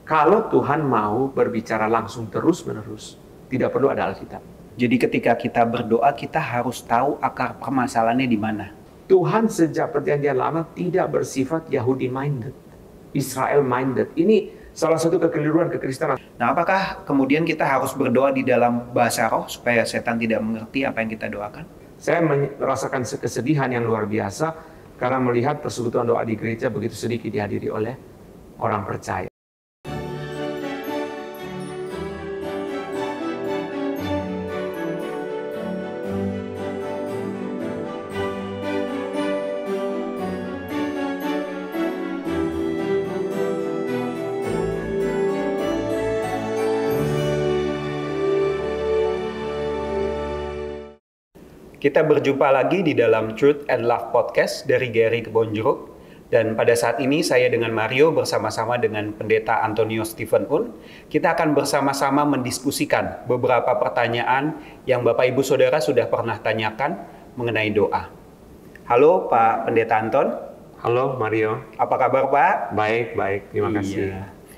Kalau Tuhan mau berbicara langsung terus-menerus, tidak perlu ada Alkitab. Jadi ketika kita berdoa, kita harus tahu akar permasalahannya di mana. Tuhan sejak Perjanjian Lama tidak bersifat Yahudi-minded, Israel-minded. Ini salah satu kekeliruan kekristenan. Nah, apakah kemudian kita harus berdoa di dalam bahasa roh supaya setan tidak mengerti apa yang kita doakan? Saya merasakan kesedihan yang luar biasa karena melihat persekutuan doa di gereja begitu sedikit dihadiri oleh orang percaya. Kita berjumpa lagi di dalam Truth and Love Podcast dari Gary Kebonjeruk. Dan pada saat ini saya dengan Mario bersama-sama dengan Pendeta Antonio Stephen Un. Kita akan bersama-sama mendiskusikan beberapa pertanyaan yang Bapak Ibu Saudara sudah pernah tanyakan mengenai doa. Halo Pak Pendeta Anton. Halo Mario. Apa kabar Pak? Baik. Terima kasih.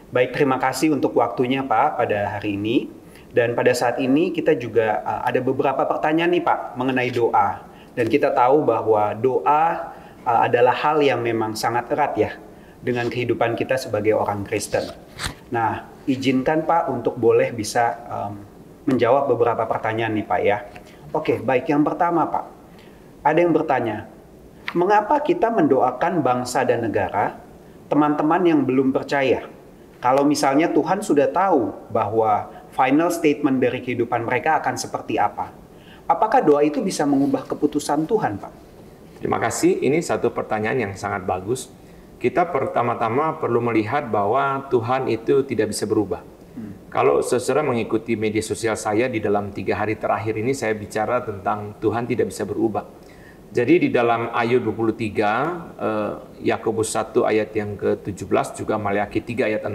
Baik, terima kasih untuk waktunya Pak pada hari ini. Dan pada saat ini kita juga ada beberapa pertanyaan nih Pak mengenai doa. Dan kita tahu bahwa doa adalah hal yang memang sangat erat ya dengan kehidupan kita sebagai orang Kristen. Nah, izinkan Pak untuk boleh bisa menjawab beberapa pertanyaan nih Pak ya. Oke, baik, yang pertama Pak. Ada yang bertanya, mengapa kita mendoakan bangsa dan negara, teman-teman yang belum percaya? Kalau misalnya Tuhan sudah tahu bahwa final statement dari kehidupan mereka akan seperti apa. Apakah doa itu bisa mengubah keputusan Tuhan, Pak? Terima kasih. Ini satu pertanyaan yang sangat bagus. Kita pertama-tama perlu melihat bahwa Tuhan itu tidak bisa berubah. Kalau saudara mengikuti media sosial saya di dalam 3 hari terakhir ini, saya bicara tentang Tuhan tidak bisa berubah. Jadi di dalam Ayub 23, Yakobus 1 ayat yang ke-17, juga Maleakhi 3 ayat 6.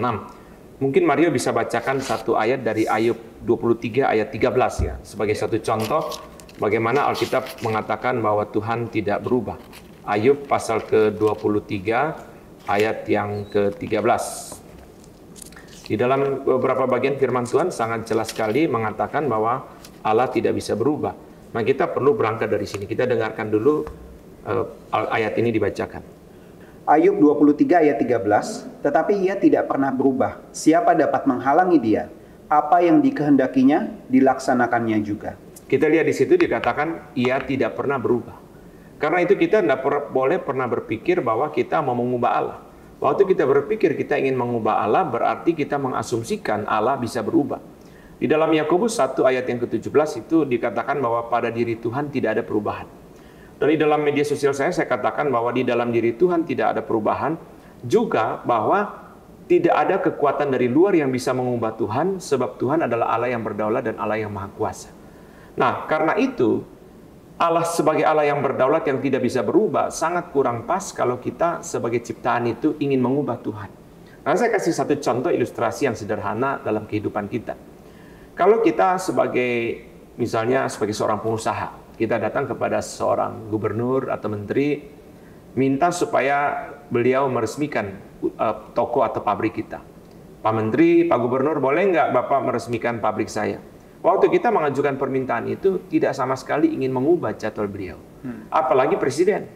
Mungkin Mario bisa bacakan satu ayat dari Ayub 23 ayat 13 ya, sebagai satu contoh bagaimana Alkitab mengatakan bahwa Tuhan tidak berubah. Ayub pasal ke-23 ayat yang ke-13. Di dalam beberapa bagian firman Tuhan sangat jelas sekali mengatakan bahwa Allah tidak bisa berubah. Nah, kita perlu berangkat dari sini. Kita dengarkan dulu ayat ini dibacakan. Ayub 23 ayat 13, tetapi ia tidak pernah berubah. Siapa dapat menghalangi dia? Apa yang dikehendakinya, dilaksanakannya juga. Kita lihat di situ dikatakan ia tidak pernah berubah. Karena itu kita tidak boleh pernah berpikir bahwa kita mau mengubah Allah. Waktu kita berpikir kita ingin mengubah Allah, berarti kita mengasumsikan Allah bisa berubah. Di dalam Yakobus 1 ayat yang ke-17 itu dikatakan bahwa pada diri Tuhan tidak ada perubahan. Dan di dalam media sosial saya katakan bahwa di dalam diri Tuhan tidak ada perubahan, juga bahwa tidak ada kekuatan dari luar yang bisa mengubah Tuhan, sebab Tuhan adalah Allah yang berdaulat dan Allah yang maha kuasa. Nah, karena itu, Allah sebagai Allah yang berdaulat yang tidak bisa berubah, sangat kurang pas kalau kita sebagai ciptaan itu ingin mengubah Tuhan. Nah, saya kasih satu contoh ilustrasi yang sederhana dalam kehidupan kita. Kalau kita misalnya sebagai seorang pengusaha, kita datang kepada seorang gubernur atau menteri, minta supaya beliau meresmikan toko atau pabrik kita. Pak Menteri, Pak Gubernur, boleh nggak Bapak meresmikan pabrik saya? Waktu kita mengajukan permintaan itu, tidak sama sekali ingin mengubah jadwal beliau. Apalagi presiden.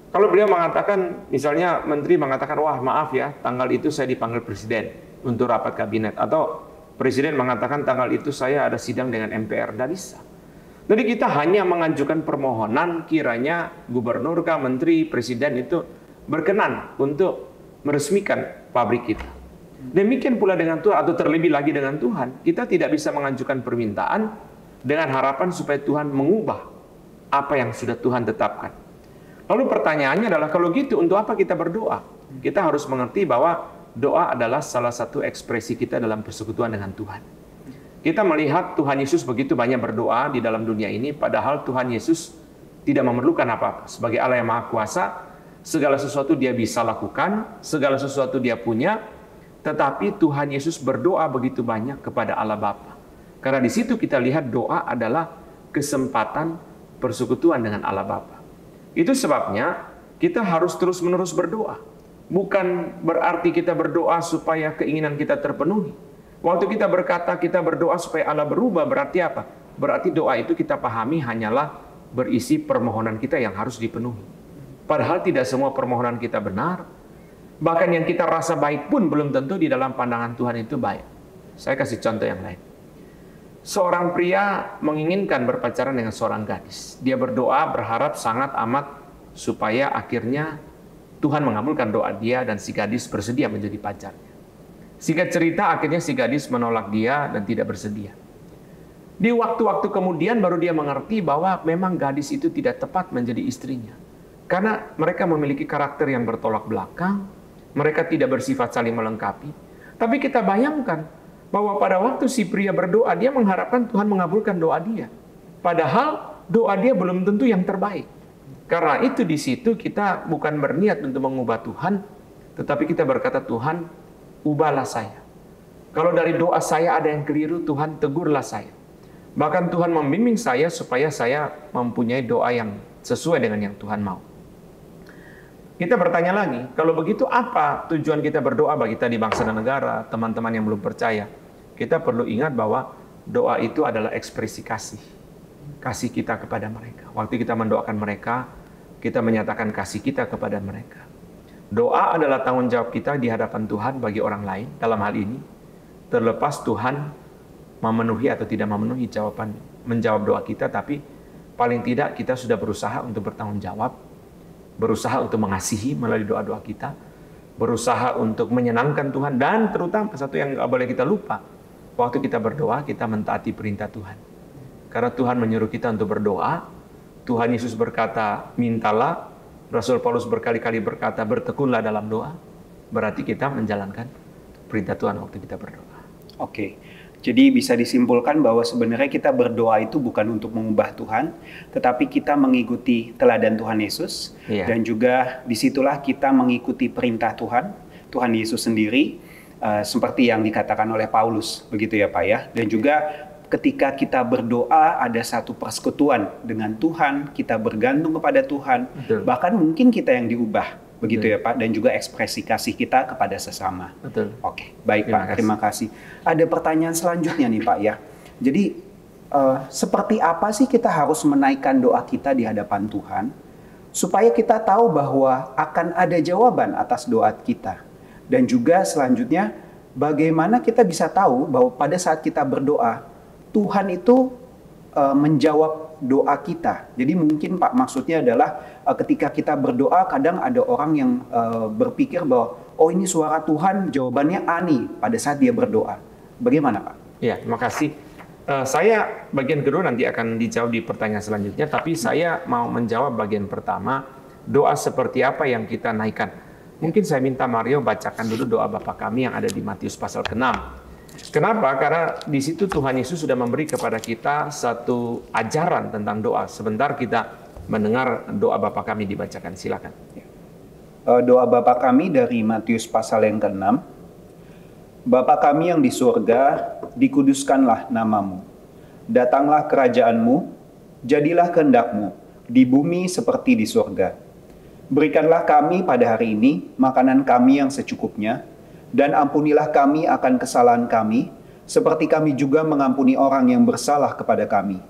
Kalau beliau mengatakan, misalnya menteri mengatakan, wah maaf ya, tanggal itu saya dipanggil presiden untuk rapat kabinet. Atau presiden mengatakan tanggal itu saya ada sidang dengan MPR, tidak bisa. Jadi kita hanya mengajukan permohonan kiranya gubernur, menteri, presiden itu berkenan untuk meresmikan pabrik kita. Demikian pula dengan Tuhan, atau terlebih lagi dengan Tuhan. Kita tidak bisa mengajukan permintaan dengan harapan supaya Tuhan mengubah apa yang sudah Tuhan tetapkan. Lalu pertanyaannya adalah, kalau gitu untuk apa kita berdoa? Kita harus mengerti bahwa doa adalah salah satu ekspresi kita dalam persekutuan dengan Tuhan. Kita melihat Tuhan Yesus begitu banyak berdoa di dalam dunia ini, padahal Tuhan Yesus tidak memerlukan apa-apa. Sebagai Allah yang Maha Kuasa, segala sesuatu Dia bisa lakukan, segala sesuatu Dia punya, tetapi Tuhan Yesus berdoa begitu banyak kepada Allah Bapa. Karena di situ kita lihat doa adalah kesempatan persekutuan dengan Allah Bapa. Itu sebabnya kita harus terus-menerus berdoa. bukan berarti kita berdoa supaya keinginan kita terpenuhi. Waktu kita berkata kita berdoa supaya Allah berubah, berarti apa? Berarti doa itu kita pahami hanyalah berisi permohonan kita yang harus dipenuhi. Padahal tidak semua permohonan kita benar. Bahkan yang kita rasa baik pun belum tentu di dalam pandangan Tuhan itu baik. Saya kasih contoh yang lain. Seorang pria menginginkan berpacaran dengan seorang gadis. Dia berdoa, berharap sangat amat supaya akhirnya Tuhan mengabulkan doa dia dan si gadis bersedia menjadi pacarnya. Singkat cerita, akhirnya si gadis menolak dia dan tidak bersedia. Di waktu-waktu kemudian baru dia mengerti bahwa memang gadis itu tidak tepat menjadi istrinya. Karena mereka memiliki karakter yang bertolak belakang, mereka tidak bersifat saling melengkapi. Tapi kita bayangkan bahwa pada waktu si pria berdoa, dia mengharapkan Tuhan mengabulkan doa dia. Padahal doa dia belum tentu yang terbaik. Karena itu di situ kita bukan berniat untuk mengubah Tuhan, tetapi kita berkata, Tuhan, ubahlah saya. Kalau dari doa saya ada yang keliru, Tuhan tegurlah saya. Bahkan Tuhan membimbing saya supaya saya mempunyai doa yang sesuai dengan yang Tuhan mau. Kita bertanya lagi, kalau begitu apa tujuan kita berdoa bagi kita di bangsa dan negara, teman-teman yang belum percaya? Kita perlu ingat bahwa doa itu adalah ekspresi kasih. Kasih kita kepada mereka. Waktu kita mendoakan mereka, kita menyatakan kasih kita kepada mereka. Doa adalah tanggung jawab kita di hadapan Tuhan bagi orang lain. Dalam hal ini, terlepas Tuhan memenuhi atau tidak memenuhi menjawab doa kita, tapi paling tidak kita sudah berusaha untuk bertanggung jawab, berusaha untuk mengasihi melalui doa-doa kita, berusaha untuk menyenangkan Tuhan, dan terutama satu yang nggak boleh kita lupa, waktu kita berdoa, kita mentaati perintah Tuhan. Karena Tuhan menyuruh kita untuk berdoa, Tuhan Yesus berkata, mintalah, Rasul Paulus berkali-kali berkata, bertekunlah dalam doa, berarti kita menjalankan perintah Tuhan waktu kita berdoa. Oke. Jadi bisa disimpulkan bahwa sebenarnya kita berdoa itu bukan untuk mengubah Tuhan, tetapi kita mengikuti teladan Tuhan Yesus, dan juga disitulah kita mengikuti perintah Tuhan, Tuhan Yesus sendiri, seperti yang dikatakan oleh Paulus, begitu ya Pak ya. Dan juga ketika kita berdoa ada satu persekutuan dengan Tuhan, kita bergantung kepada Tuhan, betul. Bahkan mungkin kita yang diubah. Begitu ya Pak, dan juga ekspresi kasih kita kepada sesama. Betul. Oke, baik Pak, terima kasih. Ada pertanyaan selanjutnya nih Pak ya. Jadi seperti apa sih kita harus menaikkan doa kita di hadapan Tuhan supaya kita tahu bahwa akan ada jawaban atas doa kita. Dan juga selanjutnya bagaimana kita bisa tahu bahwa pada saat kita berdoa Tuhan itu menjawab doa kita. Jadi mungkin Pak maksudnya adalah ketika kita berdoa kadang ada orang yang berpikir bahwa oh ini suara Tuhan jawabannya A nih pada saat dia berdoa. Bagaimana Pak? Ya, terima kasih. Saya bagian kedua nanti akan dijawab di pertanyaan selanjutnya, tapi saya mau menjawab bagian pertama, doa seperti apa yang kita naikkan. Mungkin saya minta Mario bacakan dulu doa Bapa kami yang ada di Matius pasal ke-6. Kenapa? Karena di situ Tuhan Yesus sudah memberi kepada kita satu ajaran tentang doa. Sebentar kita mendengar doa Bapa kami dibacakan. Silakan. Doa Bapa kami dari Matius pasal yang ke-6. Bapa kami yang di surga, dikuduskanlah namamu. Datanglah kerajaanmu, jadilah kehendakmu, di bumi seperti di surga. Berikanlah kami pada hari ini makanan kami yang secukupnya, dan ampunilah kami akan kesalahan kami, seperti kami juga mengampuni orang yang bersalah kepada kami.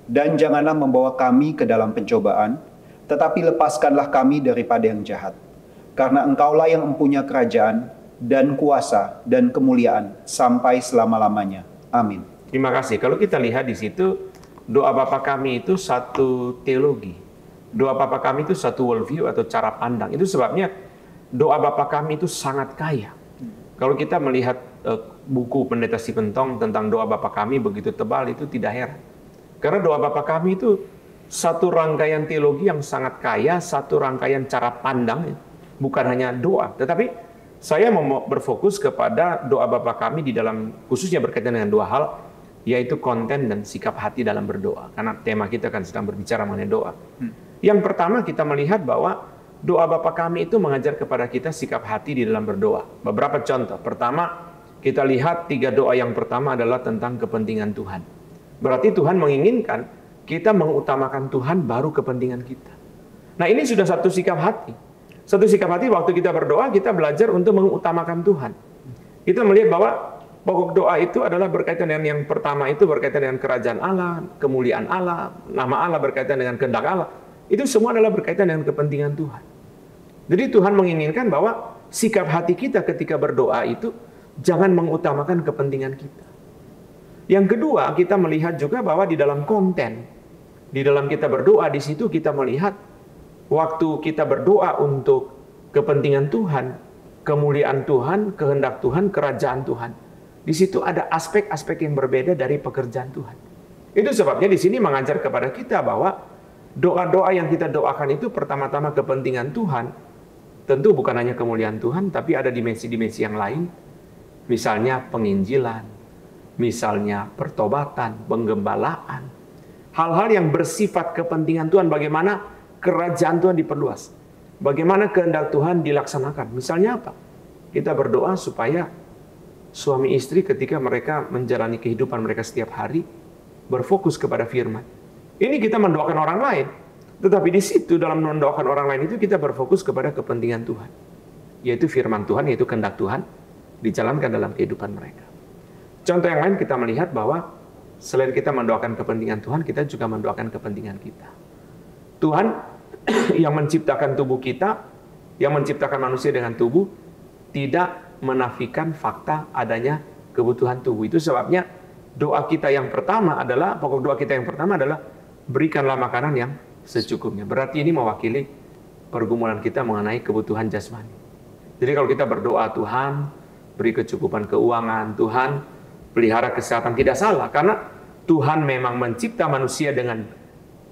Dan janganlah membawa kami ke dalam pencobaan, tetapi lepaskanlah kami daripada yang jahat. Karena Engkaulah yang mempunyai kerajaan, dan kuasa, dan kemuliaan, sampai selama-lamanya. Amin. Terima kasih. Kalau kita lihat di situ, doa Bapa kami itu satu teologi. Doa Bapa kami itu satu worldview atau cara pandang. Itu sebabnya doa Bapa kami itu sangat kaya. Kalau kita melihat buku Pendeta Sipentong tentang doa Bapa kami begitu tebal, itu tidak heran. Karena doa Bapa kami itu satu rangkaian teologi yang sangat kaya, satu rangkaian cara pandang, bukan hanya doa. Tetapi saya mau berfokus kepada doa Bapa kami di dalam, khususnya berkaitan dengan dua hal, yaitu konten dan sikap hati dalam berdoa. Karena tema kita kan sedang berbicara mengenai doa. Yang pertama kita melihat bahwa doa Bapa kami itu mengajar kepada kita sikap hati di dalam berdoa. Beberapa contoh. Pertama, kita lihat 3 doa yang pertama adalah tentang kepentingan Tuhan. Berarti Tuhan menginginkan kita mengutamakan Tuhan baru kepentingan kita. Nah ini sudah satu sikap hati. Satu sikap hati waktu kita berdoa, kita belajar untuk mengutamakan Tuhan. Kita melihat bahwa pokok doa itu adalah berkaitan dengan yang pertama itu berkaitan dengan kerajaan Allah, kemuliaan Allah, nama Allah berkaitan dengan kehendak Allah. Itu semua adalah berkaitan dengan kepentingan Tuhan. Jadi Tuhan menginginkan bahwa sikap hati kita ketika berdoa itu jangan mengutamakan kepentingan kita. Yang kedua, kita melihat juga bahwa di dalam konten, di dalam kita berdoa, di situ kita melihat waktu kita berdoa untuk kepentingan Tuhan, kemuliaan Tuhan, kehendak Tuhan, kerajaan Tuhan. Di situ ada aspek-aspek yang berbeda dari pekerjaan Tuhan. Itu sebabnya di sini mengajar kepada kita bahwa doa-doa yang kita doakan itu pertama-tama kepentingan Tuhan. Tentu bukan hanya kemuliaan Tuhan, tapi ada dimensi-dimensi yang lain. Misalnya penginjilan, misalnya pertobatan, penggembalaan. Hal-hal yang bersifat kepentingan Tuhan, bagaimana kerajaan Tuhan diperluas. Bagaimana kehendak Tuhan dilaksanakan. Misalnya apa? Kita berdoa supaya suami istri ketika mereka menjalani kehidupan mereka setiap hari, berfokus kepada firman. Ini kita mendoakan orang lain. Tetapi di situ dalam mendoakan orang lain itu kita berfokus kepada kepentingan Tuhan. Yaitu firman Tuhan, yaitu kehendak Tuhan, dijalankan dalam kehidupan mereka. Contoh yang lain kita melihat bahwa selain kita mendoakan kepentingan Tuhan, kita juga mendoakan kepentingan kita. Tuhan yang menciptakan tubuh kita, yang menciptakan manusia dengan tubuh, tidak menafikan fakta adanya kebutuhan tubuh. Itu sebabnya doa kita yang pertama adalah, pokok doa kita yang pertama adalah, berikanlah makanan yang secukupnya. Berarti ini mewakili pergumulan kita mengenai kebutuhan jasmani. Jadi kalau kita berdoa, Tuhan, beri kecukupan keuangan, Tuhan, pelihara kesehatan, tidak salah. Karena Tuhan memang mencipta manusia dengan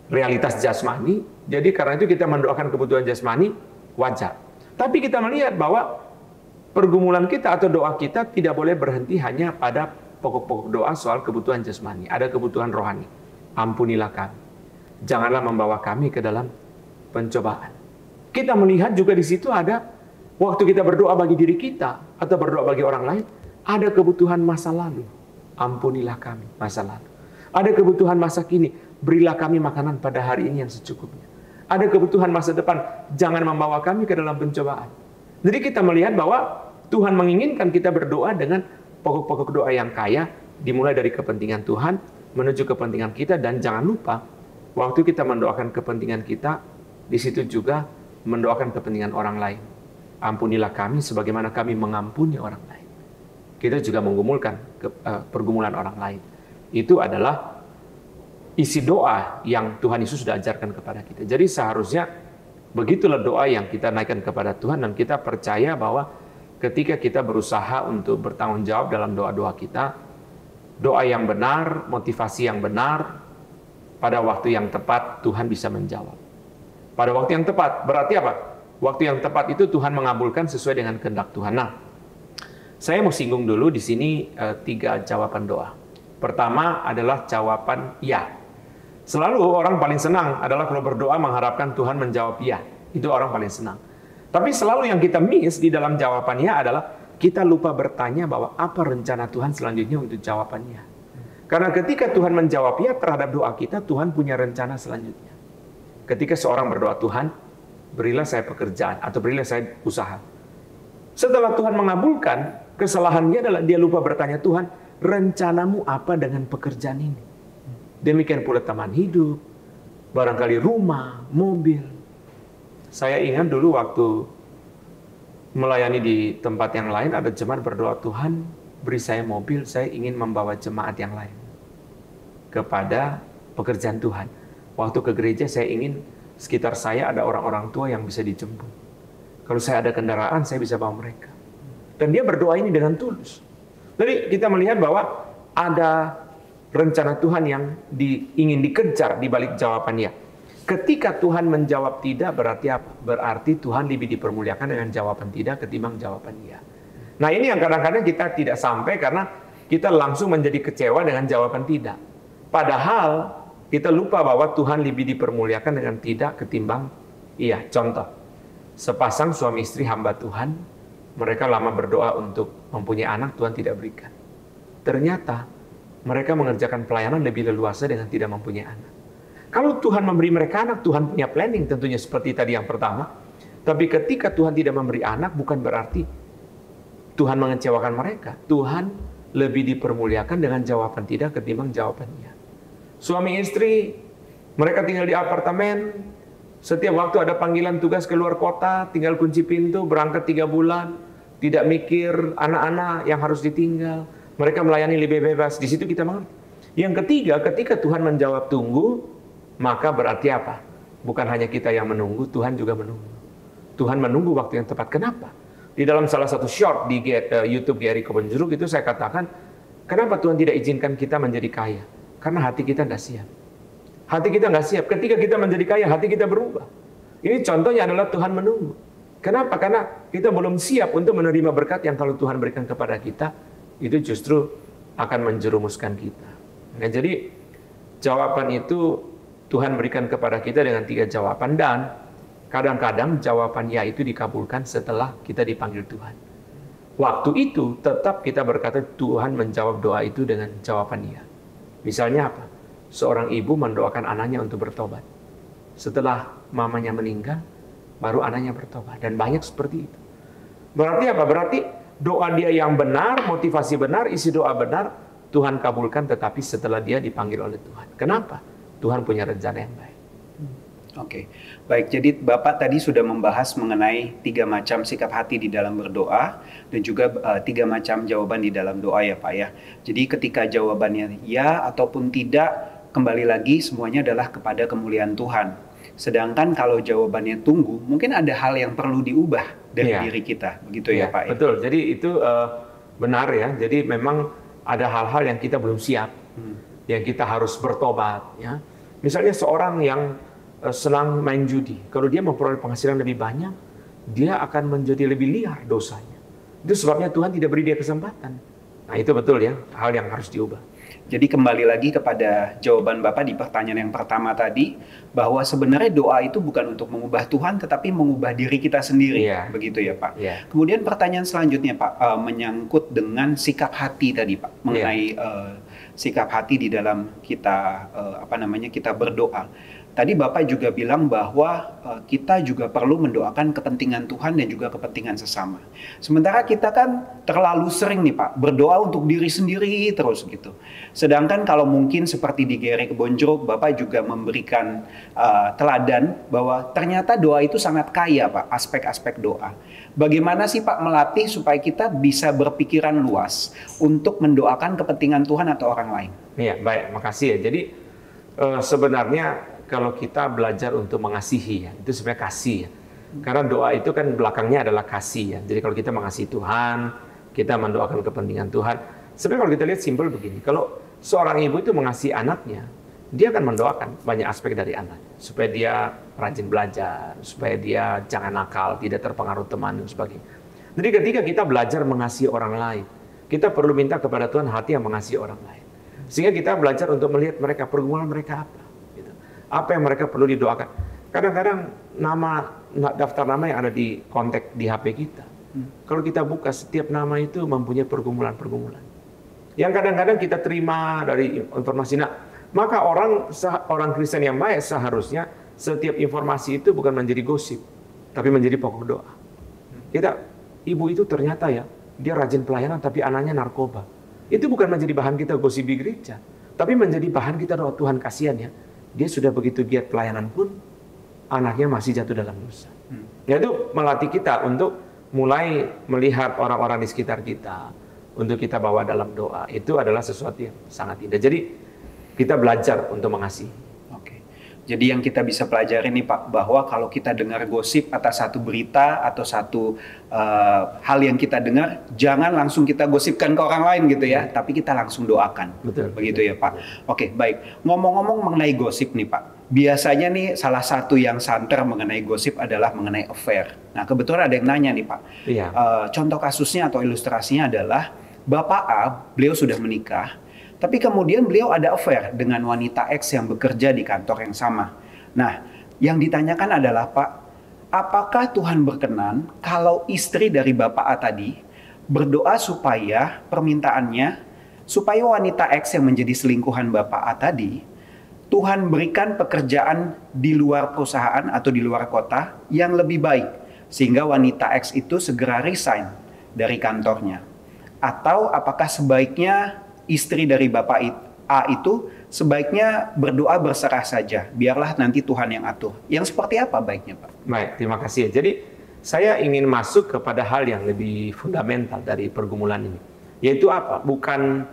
realitas jasmani, jadi karena itu kita mendoakan kebutuhan jasmani, wajar. Tapi kita melihat bahwa pergumulan kita atau doa kita tidak boleh berhenti hanya pada pokok-pokok doa soal kebutuhan jasmani. Ada kebutuhan rohani. Ampunilah kami. Janganlah membawa kami ke dalam pencobaan. Kita melihat juga di situ ada, waktu kita berdoa bagi diri kita, atau berdoa bagi orang lain, ada kebutuhan masa lalu. Ampunilah kami masa lalu. Ada kebutuhan masa kini, berilah kami makanan pada hari ini yang secukupnya. Ada kebutuhan masa depan, jangan membawa kami ke dalam pencobaan. Jadi kita melihat bahwa Tuhan menginginkan kita berdoa dengan pokok-pokok doa yang kaya, dimulai dari kepentingan Tuhan, menuju kepentingan kita, dan jangan lupa, waktu kita mendoakan kepentingan kita, di situ juga mendoakan kepentingan orang lain. Ampunilah kami sebagaimana kami mengampuni orang lain. Kita juga menggumulkan pergumulan orang lain. Itu adalah isi doa yang Tuhan Yesus sudah ajarkan kepada kita. Jadi seharusnya begitulah doa yang kita naikkan kepada Tuhan, dan kita percaya bahwa ketika kita berusaha untuk bertanggung jawab dalam doa-doa kita, doa yang benar, motivasi yang benar, pada waktu yang tepat Tuhan bisa menjawab. Pada waktu yang tepat, berarti apa? Waktu yang tepat itu Tuhan mengabulkan sesuai dengan kehendak Tuhan. Nah, saya mau singgung dulu di sini 3 jawaban doa. Pertama adalah jawaban ya. Selalu orang paling senang adalah kalau berdoa mengharapkan Tuhan menjawab ya. Itu orang paling senang. Tapi selalu yang kita miss di dalam jawabannya adalah kita lupa bertanya bahwa apa rencana Tuhan selanjutnya untuk jawabannya. Karena ketika Tuhan menjawab ya terhadap doa kita, Tuhan punya rencana selanjutnya. Ketika seorang berdoa, Tuhan, berilah saya pekerjaan, atau berilah saya usaha. Setelah Tuhan mengabulkan, kesalahannya adalah dia lupa bertanya, Tuhan, rencanamu apa dengan pekerjaan ini? Demikian pula teman hidup, barangkali rumah, mobil. Saya ingat dulu waktu melayani di tempat yang lain, ada jemaat berdoa, Tuhan, beri saya mobil, saya ingin membawa jemaat yang lain kepada pekerjaan Tuhan. Waktu ke gereja, saya ingin sekitar saya ada orang-orang tua yang bisa dijemput. Kalau saya ada kendaraan, saya bisa bawa mereka. Dan dia berdoa ini dengan tulus. Jadi kita melihat bahwa ada rencana Tuhan yang ingin dikejar di balik jawabannya. Ketika Tuhan menjawab tidak, berarti apa? Berarti Tuhan lebih dipermuliakan dengan jawaban tidak ketimbang jawaban ya. Nah ini yang kadang-kadang kita tidak sampai karena kita langsung menjadi kecewa dengan jawaban tidak. Padahal kita lupa bahwa Tuhan lebih dipermuliakan dengan tidak ketimbang iya. Contoh, sepasang suami istri hamba Tuhan, mereka lama berdoa untuk mempunyai anak, Tuhan tidak berikan. Ternyata mereka mengerjakan pelayanan lebih leluasa dengan tidak mempunyai anak. Kalau Tuhan memberi mereka anak, Tuhan punya planning tentunya seperti tadi yang pertama. Tapi ketika Tuhan tidak memberi anak, bukan berarti Tuhan mengecewakan mereka. Tuhan lebih dipermuliakan dengan jawaban tidak ketimbang jawaban iya. Suami istri, mereka tinggal di apartemen, setiap waktu ada panggilan tugas keluar kota, tinggal kunci pintu, berangkat 3 bulan, tidak mikir anak-anak yang harus ditinggal. Mereka melayani lebih bebas. Di situ kita mengerti. Yang ketiga, ketika Tuhan menjawab tunggu, maka berarti apa? Bukan hanya kita yang menunggu, Tuhan juga menunggu. Tuhan menunggu waktu yang tepat. Kenapa? Di dalam salah satu short di YouTube Gary Kebonjeruk itu saya katakan, kenapa Tuhan tidak izinkan kita menjadi kaya? Karena hati kita nggak siap. Hati kita nggak siap. Ketika kita menjadi kaya, hati kita berubah. Ini contohnya adalah Tuhan menunggu. Kenapa? Karena kita belum siap untuk menerima berkat yang kalau Tuhan berikan kepada kita, itu justru akan menjerumuskan kita. Nah, jadi jawaban itu Tuhan berikan kepada kita dengan 3 jawaban, dan kadang-kadang jawaban ya itu dikabulkan setelah kita dipanggil Tuhan. Waktu itu tetap kita berkata Tuhan menjawab doa itu dengan jawaban ya. Misalnya apa? Seorang ibu mendoakan anaknya untuk bertobat. Setelah mamanya meninggal, baru anaknya bertobat. Dan banyak seperti itu. Berarti apa? Berarti doa dia yang benar, motivasi benar, isi doa benar, Tuhan kabulkan, tetapi setelah dia dipanggil oleh Tuhan. Kenapa? Tuhan punya rencana yang baik. Oke, baik. Jadi Bapak tadi sudah membahas mengenai 3 macam sikap hati di dalam berdoa dan juga 3 macam jawaban di dalam doa ya Pak ya. Jadi ketika jawabannya ya ataupun tidak, kembali lagi semuanya adalah kepada kemuliaan Tuhan. Sedangkan kalau jawabannya tunggu, mungkin ada hal yang perlu diubah dari diri kita, begitu ya Pak ya. Betul. Jadi itu benar ya. Jadi memang ada hal-hal yang kita belum siap, yang kita harus bertobat ya. Misalnya seorang yang senang main judi, kalau dia memperoleh penghasilan lebih banyak, dia akan menjadi lebih liar dosanya. Itu sebabnya Tuhan tidak beri dia kesempatan. Nah itu betul ya, hal yang harus diubah. Jadi kembali lagi kepada jawaban Bapak di pertanyaan yang pertama tadi, bahwa sebenarnya doa itu bukan untuk mengubah Tuhan, tetapi mengubah diri kita sendiri, begitu ya Pak. Kemudian pertanyaan selanjutnya Pak, menyangkut dengan sikap hati tadi Pak, mengenai sikap hati di dalam kita kita berdoa. Tadi Bapak juga bilang bahwa kita juga perlu mendoakan kepentingan Tuhan dan juga kepentingan sesama. Sementara kita kan terlalu sering nih Pak, berdoa untuk diri sendiri terus gitu. Sedangkan kalau mungkin seperti di Gary Kebonjeruk, Bapak juga memberikan teladan bahwa ternyata doa itu sangat kaya Pak, aspek-aspek doa. Bagaimana sih Pak melatih supaya kita bisa berpikiran luas untuk mendoakan kepentingan Tuhan atau orang lain? Iya, baik, makasih ya. Jadi sebenarnya kalau kita belajar untuk mengasihi ya, itu sebenarnya kasih ya. Karena doa itu kan belakangnya adalah kasih ya. Jadi kalau kita mengasihi Tuhan, kita mendoakan kepentingan Tuhan. Sebenarnya kalau kita lihat simpel begini, kalau seorang ibu itu mengasihi anaknya, dia akan mendoakan banyak aspek dari anak, supaya dia rajin belajar, supaya dia jangan nakal, tidak terpengaruh teman dan sebagainya. Jadi ketika kita belajar mengasihi orang lain, kita perlu minta kepada Tuhan hati yang mengasihi orang lain. Sehingga kita belajar untuk melihat mereka, pergumulan mereka apa yang mereka perlu didoakan. Kadang-kadang daftar nama yang ada di kontak di HP kita, kalau kita buka, setiap nama itu mempunyai pergumulan-pergumulan yang kadang-kadang kita terima dari informasi. Nah, maka orang Kristen yang baik seharusnya setiap informasi itu bukan menjadi gosip, tapi menjadi pokok doa. Ibu itu ternyata ya, dia rajin pelayanan tapi anaknya narkoba. Itu bukan menjadi bahan kita gosip di gereja, tapi menjadi bahan kita doa, Tuhan kasihan ya. Dia sudah begitu giat pelayanan pun, anaknya masih jatuh dalam dosa. Yaitu melatih kita untuk mulai melihat orang-orang di sekitar kita, untuk kita bawa dalam doa. Itu adalah sesuatu yang sangat indah. Jadi kita belajar untuk mengasihi. Jadi yang kita bisa pelajari nih Pak, bahwa kalau kita dengar gosip atas satu berita atau satu hal yang kita dengar, jangan langsung kita gosipkan ke orang lain gitu ya, tapi kita langsung doakan. Betul. Begitu ya Pak. Oke, baik. Ngomong-ngomong mengenai gosip nih Pak, biasanya nih salah satu yang santer mengenai gosip adalah mengenai affair. Nah kebetulan ada yang nanya nih Pak. Iya. Contoh kasusnya atau ilustrasinya adalah Bapak A, beliau sudah menikah, tapi kemudian beliau ada affair dengan wanita X yang bekerja di kantor yang sama. Nah, yang ditanyakan adalah Pak, apakah Tuhan berkenan kalau istri dari Bapak A tadi berdoa supaya permintaannya, supaya wanita X yang menjadi selingkuhan Bapak A tadi, Tuhan berikan pekerjaan di luar perusahaan atau di luar kota yang lebih baik, sehingga wanita X itu segera resign dari kantornya? Atau apakah sebaiknya istri dari Bapak A itu sebaiknya berdoa berserah saja, biarlah nanti Tuhan yang atur? Yang seperti apa baiknya, Pak? Baik, terima kasih. Jadi saya ingin masuk kepada hal yang lebih fundamental dari pergumulan ini, yaitu apa? Bukan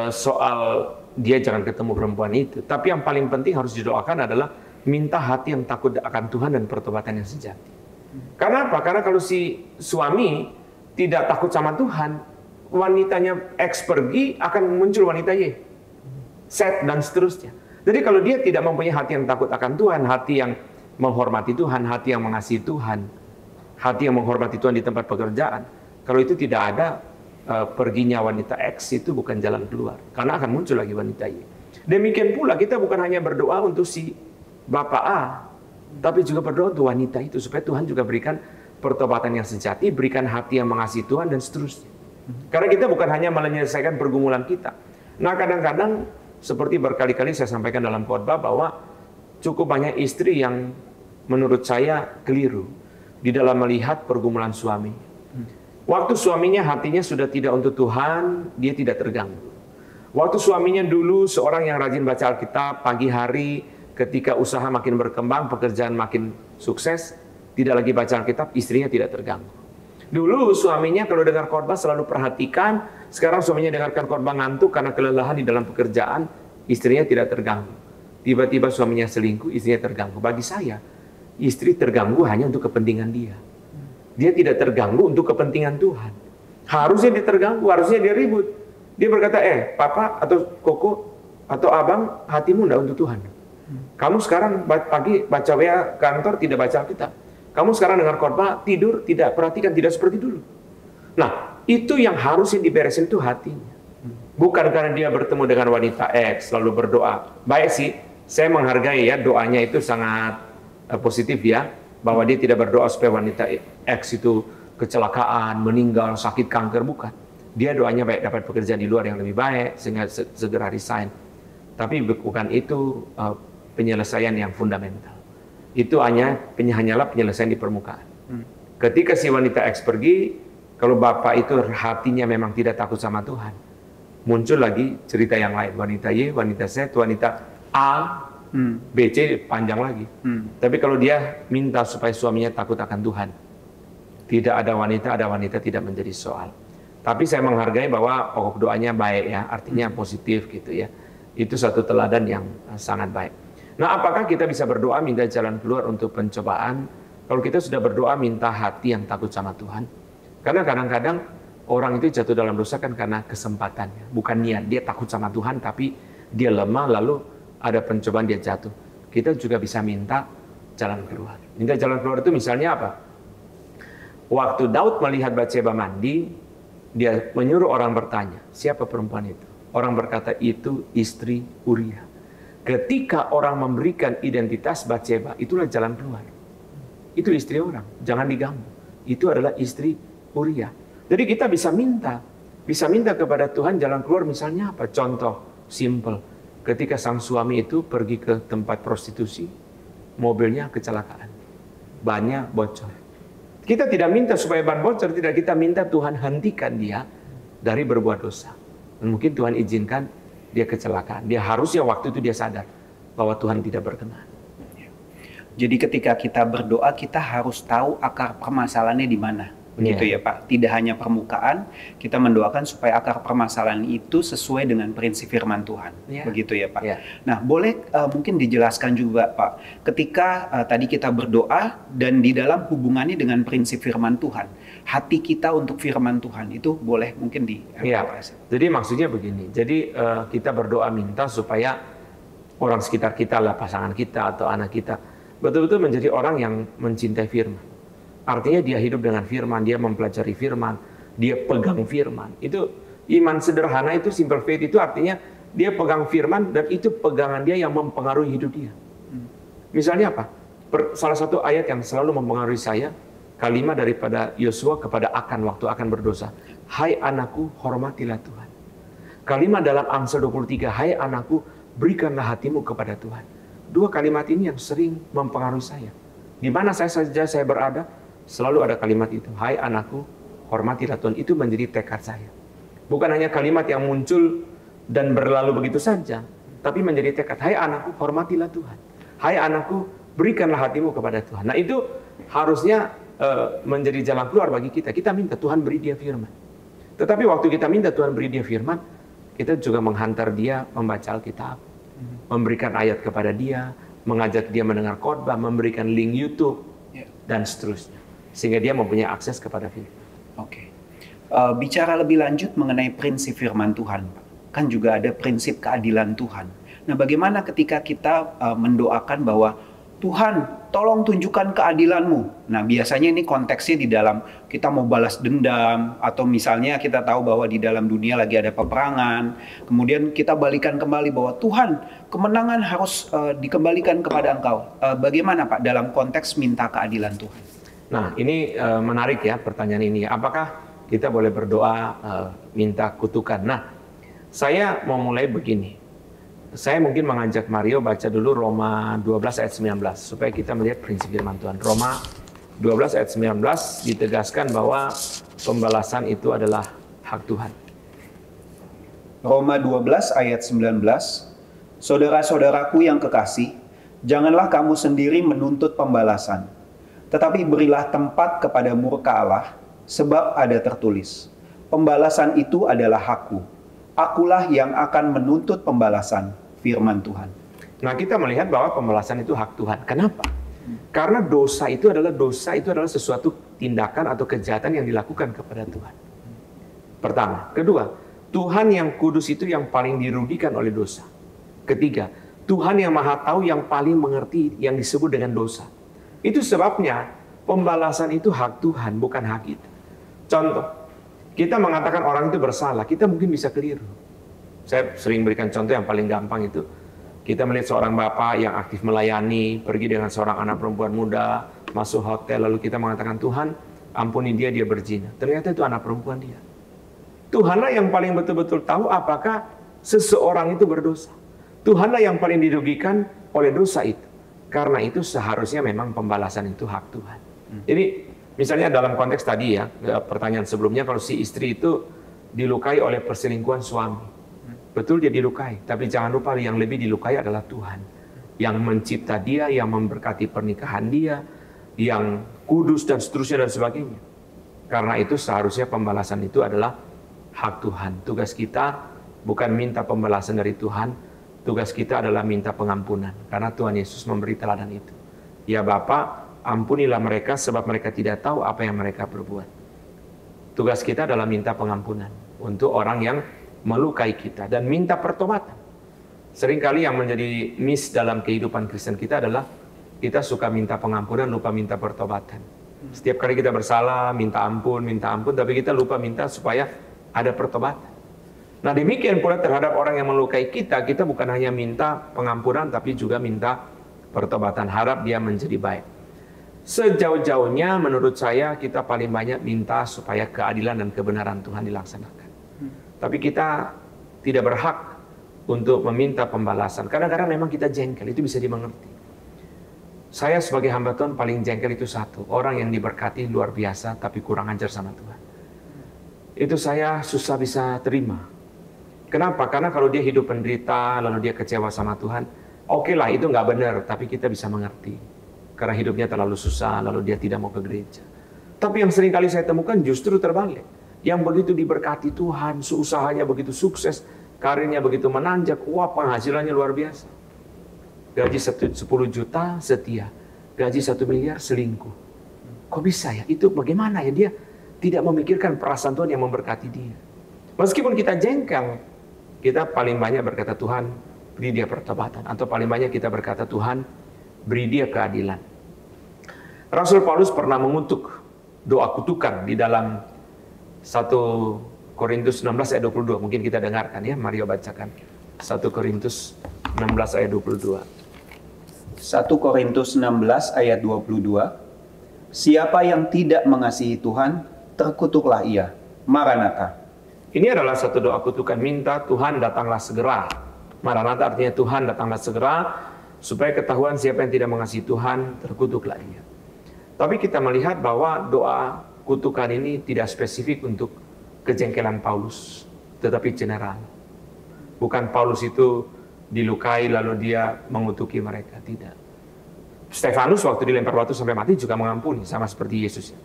soal dia jangan ketemu perempuan itu, tapi yang paling penting harus didoakan adalah minta hati yang takut akan Tuhan dan pertobatan yang sejati. Karena apa? Karena kalau si suami tidak takut sama Tuhan, wanitanya X pergi, akan muncul wanita Y, Z, dan seterusnya. Jadi kalau dia tidak mempunyai hati yang takut akan Tuhan, hati yang menghormati Tuhan, hati yang mengasihi Tuhan, hati yang menghormati Tuhan di tempat pekerjaan, kalau itu tidak ada, perginya wanita X itu bukan jalan keluar, karena akan muncul lagi wanita Y. Demikian pula kita bukan hanya berdoa untuk si Bapak A, tapi juga berdoa untuk wanita itu, supaya Tuhan juga berikan pertobatan yang sejati, berikan hati yang mengasihi Tuhan, dan seterusnya. Karena kita bukan hanya menyelesaikan pergumulan kita. Nah, kadang-kadang seperti berkali-kali saya sampaikan dalam khotbah bahwa cukup banyak istri yang menurut saya keliru di dalam melihat pergumulan suami. Waktu suaminya hatinya sudah tidak untuk Tuhan, dia tidak terganggu. Waktu suaminya dulu seorang yang rajin baca Alkitab pagi hari, ketika usaha makin berkembang, pekerjaan makin sukses, tidak lagi baca Alkitab, istrinya tidak terganggu. Dulu suaminya kalau dengar khotbah selalu perhatikan, sekarang suaminya dengarkan khotbah ngantuk karena kelelahan di dalam pekerjaan, istrinya tidak terganggu. Tiba-tiba suaminya selingkuh, istrinya terganggu. Bagi saya, istri terganggu hanya untuk kepentingan dia. Dia tidak terganggu untuk kepentingan Tuhan. Harusnya dia terganggu, harusnya dia ribut. Dia berkata, papa atau koko atau abang, hatimu enggak untuk Tuhan. Kamu sekarang pagi baca WA kantor, tidak baca Alkitab. Kamu sekarang dengar khotbah, tidur, tidak perhatikan, tidak seperti dulu. Nah, itu yang harusnya diberesin itu hatinya. Bukan karena dia bertemu dengan wanita X, lalu berdoa. Baik sih, saya menghargai ya, doanya itu sangat positif ya, bahwa dia tidak berdoa supaya wanita X itu kecelakaan, meninggal, sakit kanker, bukan. Dia doanya baik dapat pekerjaan di luar yang lebih baik, sehingga segera resign. Tapi bukan itu penyelesaian yang fundamental. Itu hanyalah penyelesaian di permukaan. Ketika si wanita X pergi, kalau bapak itu hatinya memang tidak takut sama Tuhan, muncul lagi cerita yang lain. Wanita Y, wanita Z, wanita A, B, C, panjang lagi. Tapi kalau dia minta supaya suaminya takut akan Tuhan, tidak ada wanita tidak menjadi soal. Tapi saya menghargai bahwa pokok doanya baik ya, artinya positif gitu ya. Itu satu teladan yang sangat baik. Nah, apakah kita bisa berdoa minta jalan keluar untuk pencobaan? Kalau kita sudah berdoa minta hati yang takut sama Tuhan. Karena kadang-kadang orang itu jatuh dalam dosa kan karena kesempatannya, bukan niat. Dia takut sama Tuhan tapi dia lemah lalu ada pencobaan dia jatuh. Kita juga bisa minta jalan keluar. Minta jalan keluar itu misalnya apa? Waktu Daud melihat Batsheba mandi, dia menyuruh orang bertanya, siapa perempuan itu? Orang berkata, itu istri Uria. Ketika orang memberikan identitas Batsheba, itulah jalan keluar. Itu istri orang, jangan diganggu. Itu adalah istri Uria. Jadi kita bisa minta kepada Tuhan jalan keluar. Misalnya apa? Contoh simple. Ketika sang suami itu pergi ke tempat prostitusi, mobilnya kecelakaan, bannya bocor. Kita tidak minta supaya ban bocor, tidak, kita minta Tuhan hentikan dia dari berbuat dosa. Dan mungkin Tuhan izinkan dia kecelakaan. Dia harusnya waktu itu dia sadar bahwa Tuhan tidak berkenan. Jadi ketika kita berdoa, kita harus tahu akar permasalahannya di mana. Begitu ya Pak. Tidak hanya permukaan, kita mendoakan supaya akar permasalahan itu sesuai dengan prinsip firman Tuhan. Begitu ya Pak. Nah, boleh mungkin dijelaskan juga Pak, ketika tadi kita berdoa dan di dalam hubungannya dengan prinsip firman Tuhan, hati kita untuk firman Tuhan itu boleh mungkin dielaborasi. Jadi maksudnya begini, jadi kita berdoa minta supaya orang sekitar kita lah, pasangan kita atau anak kita, betul-betul menjadi orang yang mencintai firman. Artinya dia hidup dengan firman, dia mempelajari firman, dia pegang firman. Itu iman sederhana, itu simple faith, itu artinya dia pegang firman dan itu pegangan dia yang mempengaruhi hidup dia. Misalnya apa? Salah satu ayat yang selalu mempengaruhi saya, kalimat daripada Yosua kepada Akan waktu Akan berdosa. Hai anakku, hormatilah Tuhan. Kalimat dalam Amsal 23, hai anakku, berikanlah hatimu kepada Tuhan. Dua kalimat ini yang sering mempengaruhi saya. Di mana saja saya berada, selalu ada kalimat itu. Hai anakku, hormatilah Tuhan. Itu menjadi tekad saya. Bukan hanya kalimat yang muncul dan berlalu begitu saja, tapi menjadi tekad. Hai anakku, hormatilah Tuhan. Hai anakku, berikanlah hatimu kepada Tuhan. Nah itu harusnya menjadi jalan keluar bagi kita. Kita minta Tuhan beri dia firman. Tetapi waktu kita minta Tuhan beri dia firman, kita juga menghantar dia membaca Alkitab, memberikan ayat kepada dia, mengajak dia mendengar khotbah, memberikan link YouTube, dan seterusnya. Sehingga dia mempunyai akses kepada firman. Oke. Bicara lebih lanjut mengenai prinsip firman Tuhan, Pak. Kan juga ada prinsip keadilan Tuhan. Nah, bagaimana ketika kita mendoakan bahwa Tuhan, tolong tunjukkan keadilan-Mu. Nah, biasanya ini konteksnya di dalam kita mau balas dendam, atau misalnya kita tahu bahwa di dalam dunia lagi ada peperangan. Kemudian kita balikan kembali bahwa Tuhan, kemenangan harus dikembalikan kepada Engkau. Bagaimana Pak dalam konteks minta keadilan Tuhan? Nah, ini menarik ya pertanyaan ini. Apakah kita boleh berdoa minta kutukan? Nah, saya mau mulai begini. Saya mungkin mengajak Mario baca dulu Roma 12 ayat 19 supaya kita melihat prinsip firman Tuhan. Roma 12 ayat 19 ditegaskan bahwa pembalasan itu adalah hak Tuhan. Roma 12 ayat 19, saudara-saudaraku yang kekasih, janganlah kamu sendiri menuntut pembalasan, tetapi berilah tempat kepada murka Allah, sebab ada tertulis, pembalasan itu adalah hakku. Akulah yang akan menuntut pembalasan, firman Tuhan. Nah, kita melihat bahwa pembalasan itu hak Tuhan. Kenapa? Karena dosa itu adalah sesuatu tindakan atau kejahatan yang dilakukan kepada Tuhan. Pertama. Kedua, Tuhan yang kudus itu yang paling dirugikan oleh dosa. Ketiga, Tuhan yang maha tahu yang paling mengerti yang disebut dengan dosa. Itu sebabnya pembalasan itu hak Tuhan, bukan hak kita. Contoh, kita mengatakan orang itu bersalah, kita mungkin bisa keliru. Saya sering berikan contoh yang paling gampang itu. Kita melihat seorang bapak yang aktif melayani, pergi dengan seorang anak perempuan muda, masuk hotel, lalu kita mengatakan, Tuhan, ampuni dia, dia berzina. Ternyata itu anak perempuan dia. Tuhanlah yang paling betul-betul tahu apakah seseorang itu berdosa. Tuhanlah yang paling dirugikan oleh dosa itu. Karena itu seharusnya memang pembalasan itu hak Tuhan. Jadi, misalnya dalam konteks tadi ya, pertanyaan sebelumnya, kalau si istri itu dilukai oleh perselingkuhan suami. Betul dia dilukai, tapi jangan lupa yang lebih dilukai adalah Tuhan. Yang mencipta dia, yang memberkati pernikahan dia, yang kudus dan seterusnya dan sebagainya. Karena itu seharusnya pembalasan itu adalah hak Tuhan. Tugas kita bukan minta pembalasan dari Tuhan, tugas kita adalah minta pengampunan. Karena Tuhan Yesus memberi teladan itu. Ya Bapa, ampunilah mereka sebab mereka tidak tahu apa yang mereka perbuat. Tugas kita adalah minta pengampunan untuk orang yang melukai kita dan minta pertobatan. Seringkali yang menjadi miss dalam kehidupan Kristen kita adalah kita suka minta pengampunan, lupa minta pertobatan. Setiap kali kita bersalah, minta ampun, tapi kita lupa minta supaya ada pertobatan. Nah demikian pula terhadap orang yang melukai kita, kita bukan hanya minta pengampunan, tapi juga minta pertobatan. Harap dia menjadi baik. Sejauh-jauhnya menurut saya kita paling banyak minta supaya keadilan dan kebenaran Tuhan dilaksanakan. Tapi kita tidak berhak untuk meminta pembalasan. Kadang-kadang memang kita jengkel, itu bisa dimengerti. Saya sebagai hamba Tuhan paling jengkel itu satu. Orang yang diberkati luar biasa tapi kurang ajar sama Tuhan. Itu saya susah bisa terima. Kenapa? Karena kalau dia hidup penderita, lalu dia kecewa sama Tuhan, oke lah itu nggak benar, tapi kita bisa mengerti. Karena hidupnya terlalu susah, lalu dia tidak mau ke gereja. Tapi yang sering kali saya temukan justru terbalik. Yang begitu diberkati Tuhan, usahanya begitu sukses, karirnya begitu menanjak, wah penghasilannya luar biasa. Gaji 10 juta setia, gaji 1 miliar selingkuh. Kok bisa ya? Itu bagaimana ya? Dia tidak memikirkan perasaan Tuhan yang memberkati dia. Meskipun kita jengkel, kita paling banyak berkata Tuhan, beri dia pertobatan. Atau paling banyak kita berkata Tuhan, beri dia keadilan. Rasul Paulus pernah mengutuk doa kutukan di dalam 1 Korintus 16 ayat 22. Mungkin kita dengarkan ya, Mario bacakan. 1 Korintus 16 ayat 22. 1 Korintus 16 ayat 22. Siapa yang tidak mengasihi Tuhan, terkutuklah ia. Maranatha. Ini adalah satu doa kutukan, minta Tuhan datanglah segera. Maranatha artinya Tuhan datanglah segera, supaya ketahuan siapa yang tidak mengasihi Tuhan, terkutuklah ia. Tapi kita melihat bahwa doa kutukan ini tidak spesifik untuk kejengkelan Paulus, tetapi general. Bukan Paulus itu dilukai lalu dia mengutuki mereka, tidak. Stefanus waktu dilempar batu sampai mati juga mengampuni, sama seperti Yesus.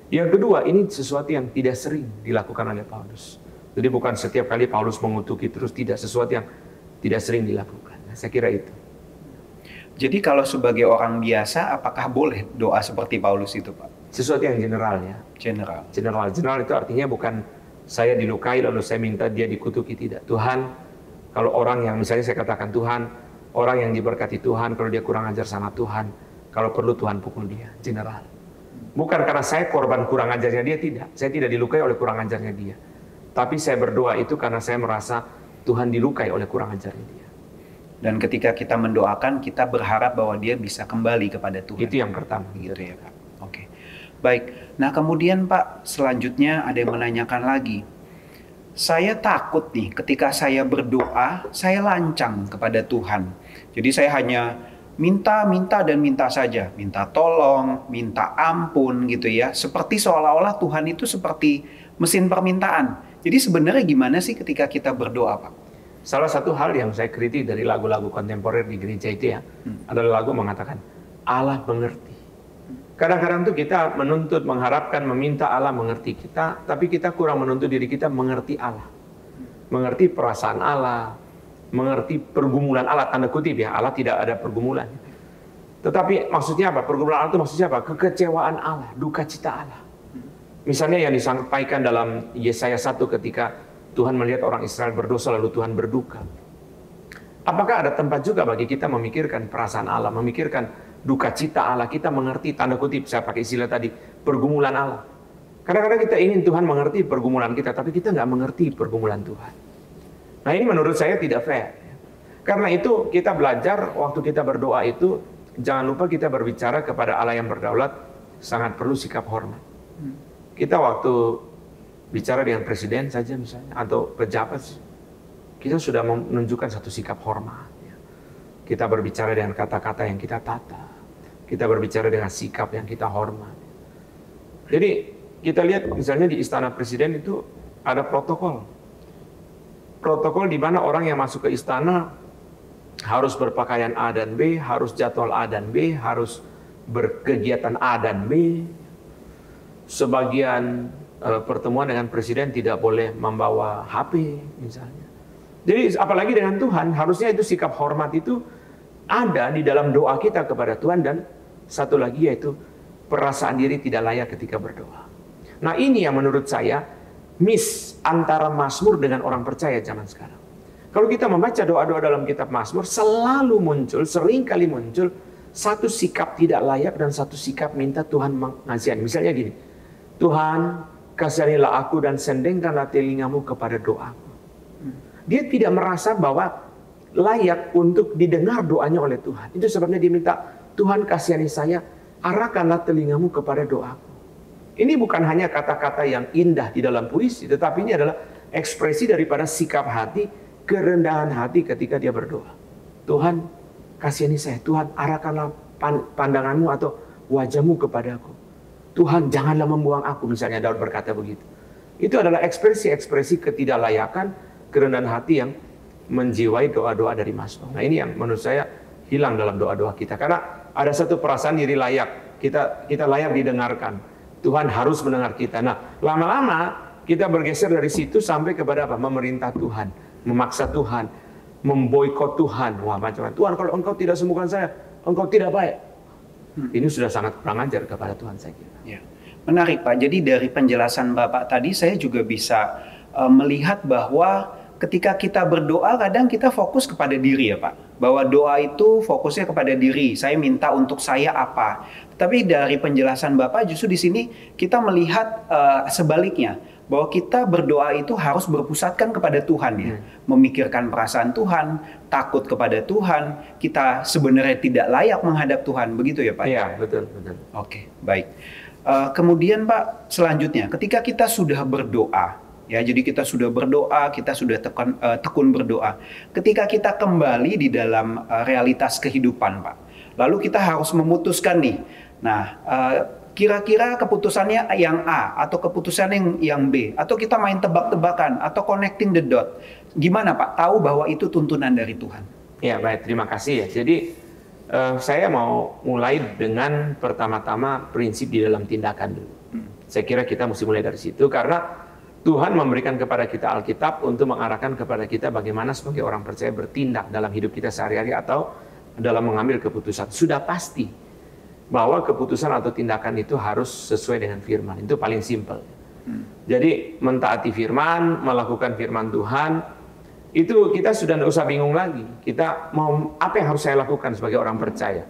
Yang kedua, ini sesuatu yang tidak sering dilakukan oleh Paulus. Jadi bukan setiap kali Paulus mengutuki terus, tidak, sesuatu yang tidak sering dilakukan. Nah, saya kira itu. Jadi kalau sebagai orang biasa, apakah boleh doa seperti Paulus itu, Pak? Sesuatu yang general ya. General. General itu artinya bukan saya dilukai lalu saya minta dia dikutuki, tidak. Tuhan, kalau orang yang misalnya saya katakan Tuhan, orang yang diberkati Tuhan, kalau dia kurang ajar sama Tuhan, kalau perlu Tuhan pukul dia, general. Bukan karena saya korban kurang ajarnya dia, tidak. Saya tidak dilukai oleh kurang ajarnya dia. Tapi saya berdoa itu karena saya merasa Tuhan dilukai oleh kurang ajarnya dia. Dan ketika kita mendoakan, kita berharap bahwa dia bisa kembali kepada Tuhan. Itu yang pertama. Gitu ya, Pak. Oke. Baik. Nah, kemudian Pak, selanjutnya ada yang menanyakan lagi. Saya takut nih, ketika saya berdoa, saya lancang kepada Tuhan. Jadi saya hanya minta dan minta saja. Minta tolong, minta ampun gitu ya. Seperti seolah-olah Tuhan itu seperti mesin permintaan. Jadi sebenarnya gimana sih ketika kita berdoa, Pak? Salah satu hal yang saya kritik dari lagu-lagu kontemporer di gereja itu ya, adalah lagu mengatakan Allah mengerti. Kadang-kadang tuh kita menuntut, mengharapkan, meminta Allah mengerti kita, tapi kita kurang menuntut diri kita mengerti Allah. Mengerti perasaan Allah, mengerti pergumulan Allah, tanda kutip ya, Allah tidak ada pergumulan. Tetapi maksudnya apa? Pergumulan Allah itu maksudnya apa? Kekecewaan Allah, duka cita Allah. Misalnya yang disampaikan dalam Yesaya 1 ketika Tuhan melihat orang Israel berdosa lalu Tuhan berduka. Apakah ada tempat juga bagi kita memikirkan perasaan Allah, memikirkan duka cita Allah, kita mengerti, tanda kutip, saya pakai istilah tadi, pergumulan Allah. Kadang-kadang kita ingin Tuhan mengerti pergumulan kita, tapi kita nggak mengerti pergumulan Tuhan. Nah ini menurut saya tidak fair. Karena itu kita belajar waktu kita berdoa itu, jangan lupa kita berbicara kepada Allah yang berdaulat, sangat perlu sikap hormat. Kita waktu bicara dengan presiden saja misalnya, atau pejabat, kita sudah menunjukkan satu sikap hormat. Kita berbicara dengan kata-kata yang kita tata. Kita berbicara dengan sikap yang kita hormat. Jadi kita lihat misalnya di istana presiden itu ada protokol. Protokol di mana orang yang masuk ke istana harus berpakaian A dan B, harus jadwal A dan B, harus berkegiatan A dan B. Sebagian pertemuan dengan presiden tidak boleh membawa HP misalnya. Jadi apalagi dengan Tuhan, harusnya itu sikap hormat itu ada di dalam doa kita kepada Tuhan. Dan satu lagi yaitu perasaan diri tidak layak ketika berdoa. Nah ini yang menurut saya miss antara Mazmur dengan orang percaya zaman sekarang. Kalau kita membaca doa-doa dalam kitab Mazmur, selalu muncul, seringkali muncul satu sikap tidak layak dan satu sikap minta Tuhan mengasihani. Misalnya gini, Tuhan kasihanilah aku dan sendengkanlah telingamu kepada doaku. Dia tidak merasa bahwa layak untuk didengar doanya oleh Tuhan. Itu sebabnya dia minta, Tuhan kasihani saya, arahkanlah telingamu kepada doaku. Ini bukan hanya kata-kata yang indah di dalam puisi, tetapi ini adalah ekspresi daripada sikap hati, kerendahan hati ketika dia berdoa. Tuhan kasihani saya, Tuhan arahkanlah pandanganmu atau wajahmu kepadaku. Tuhan janganlah membuang aku, misalnya Daud berkata begitu. Itu adalah ekspresi-ekspresi ketidaklayakan, kerendahan hati yang menjiwai doa-doa dari Mazmur. Nah ini yang menurut saya hilang dalam doa-doa kita. Karena ada satu perasaan diri layak. Kita layak didengarkan. Tuhan harus mendengar kita. Nah lama-lama kita bergeser dari situ sampai kepada apa? Memerintah Tuhan. Memaksa Tuhan. Memboikot Tuhan. Wah macam-macam. Tuhan kalau engkau tidak sembuhkan saya, engkau tidak baik. Ini sudah sangat kurang ajar kepada Tuhan saya kira. Ya. Menarik Pak. Jadi dari penjelasan Bapak tadi saya juga bisa melihat bahwa ketika kita berdoa kadang kita fokus kepada diri ya Pak. Bahwa doa itu fokusnya kepada diri. Saya minta untuk saya apa. Tapi dari penjelasan Bapak justru di sini kita melihat sebaliknya. Bahwa kita berdoa itu harus berpusatkan kepada Tuhan ya. Memikirkan perasaan Tuhan, takut kepada Tuhan. Kita sebenarnya tidak layak menghadap Tuhan. Begitu ya Pak? Iya, betul. Oke, baik. Kemudian Pak, selanjutnya ketika kita sudah berdoa, ya, jadi kita sudah berdoa, kita sudah tekun berdoa. Ketika kita kembali di dalam realitas kehidupan, Pak. Lalu kita harus memutuskan nih, Nah, kira-kira keputusannya yang A atau keputusan yang B, atau kita main tebak-tebakan atau connecting the dot. Gimana Pak? Tahu bahwa itu tuntunan dari Tuhan. Ya, baik, terima kasih ya. Jadi saya mau mulai dengan pertama-tama prinsip di dalam tindakan dulu. Saya kira kita mesti mulai dari situ karena Tuhan memberikan kepada kita Alkitab untuk mengarahkan kepada kita bagaimana sebagai orang percaya bertindak dalam hidup kita sehari-hari atau dalam mengambil keputusan. Sudah pasti bahwa keputusan atau tindakan itu harus sesuai dengan firman. Itu paling simpel. Jadi mentaati firman, melakukan firman Tuhan, itu kita sudah tidak usah bingung lagi. Kita mau apa yang harus saya lakukan sebagai orang percaya?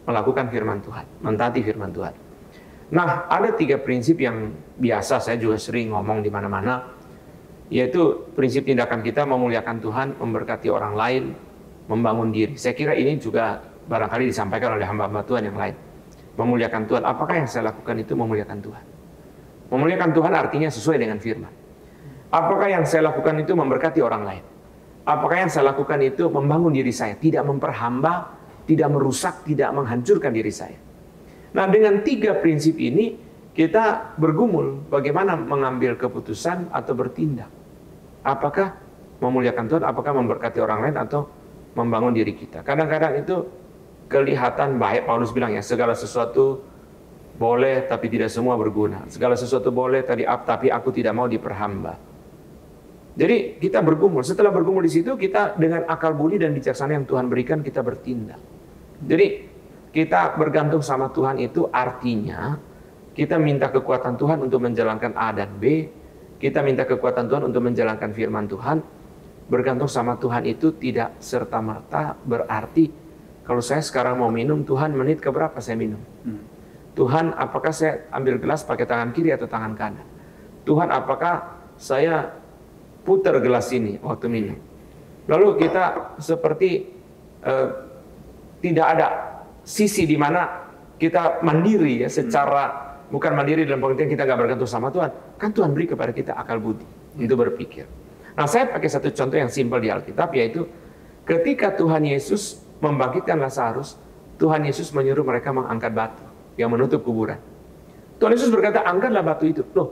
Melakukan firman Tuhan, mentaati firman Tuhan. Nah, ada 3 prinsip yang biasa saya juga sering ngomong di mana-mana, yaitu prinsip tindakan kita memuliakan Tuhan, memberkati orang lain, membangun diri. Saya kira ini juga barangkali disampaikan oleh hamba-hamba Tuhan yang lain. Memuliakan Tuhan, apakah yang saya lakukan itu memuliakan Tuhan? Memuliakan Tuhan artinya sesuai dengan firman. Apakah yang saya lakukan itu memberkati orang lain? Apakah yang saya lakukan itu membangun diri saya, tidak memperhamba, tidak merusak, tidak menghancurkan diri saya? Nah, dengan 3 prinsip ini kita bergumul bagaimana mengambil keputusan atau bertindak. Apakah memuliakan Tuhan, apakah memberkati orang lain atau membangun diri kita. Kadang-kadang itu kelihatan baik, Paulus bilang ya, segala sesuatu boleh tapi tidak semua berguna. Segala sesuatu boleh tapi aku tidak mau diperhamba. Jadi kita bergumul. Setelah bergumul di situ, kita dengan akal budi dan bijaksana yang Tuhan berikan, kita bertindak. Jadi kita bergantung sama Tuhan itu artinya kita minta kekuatan Tuhan untuk menjalankan A dan B. Kita minta kekuatan Tuhan untuk menjalankan firman Tuhan. Bergantung sama Tuhan itu tidak serta-merta berarti kalau saya sekarang mau minum, Tuhan menit keberapa saya minum. Tuhan, apakah saya ambil gelas pakai tangan kiri atau tangan kanan? Tuhan, apakah saya putar gelas ini waktu minum? Lalu kita seperti tidak ada sisi di mana kita mandiri ya, secara bukan mandiri dalam pengertian kita nggak bergantung sama Tuhan. Kan Tuhan beri kepada kita akal budi, itu berpikir. Nah, saya pakai satu contoh yang simpel di Alkitab, yaitu ketika Tuhan Yesus membangkitkan Lazarus, Tuhan Yesus menyuruh mereka mengangkat batu yang menutup kuburan. Tuhan Yesus berkata, angkatlah batu itu. Loh,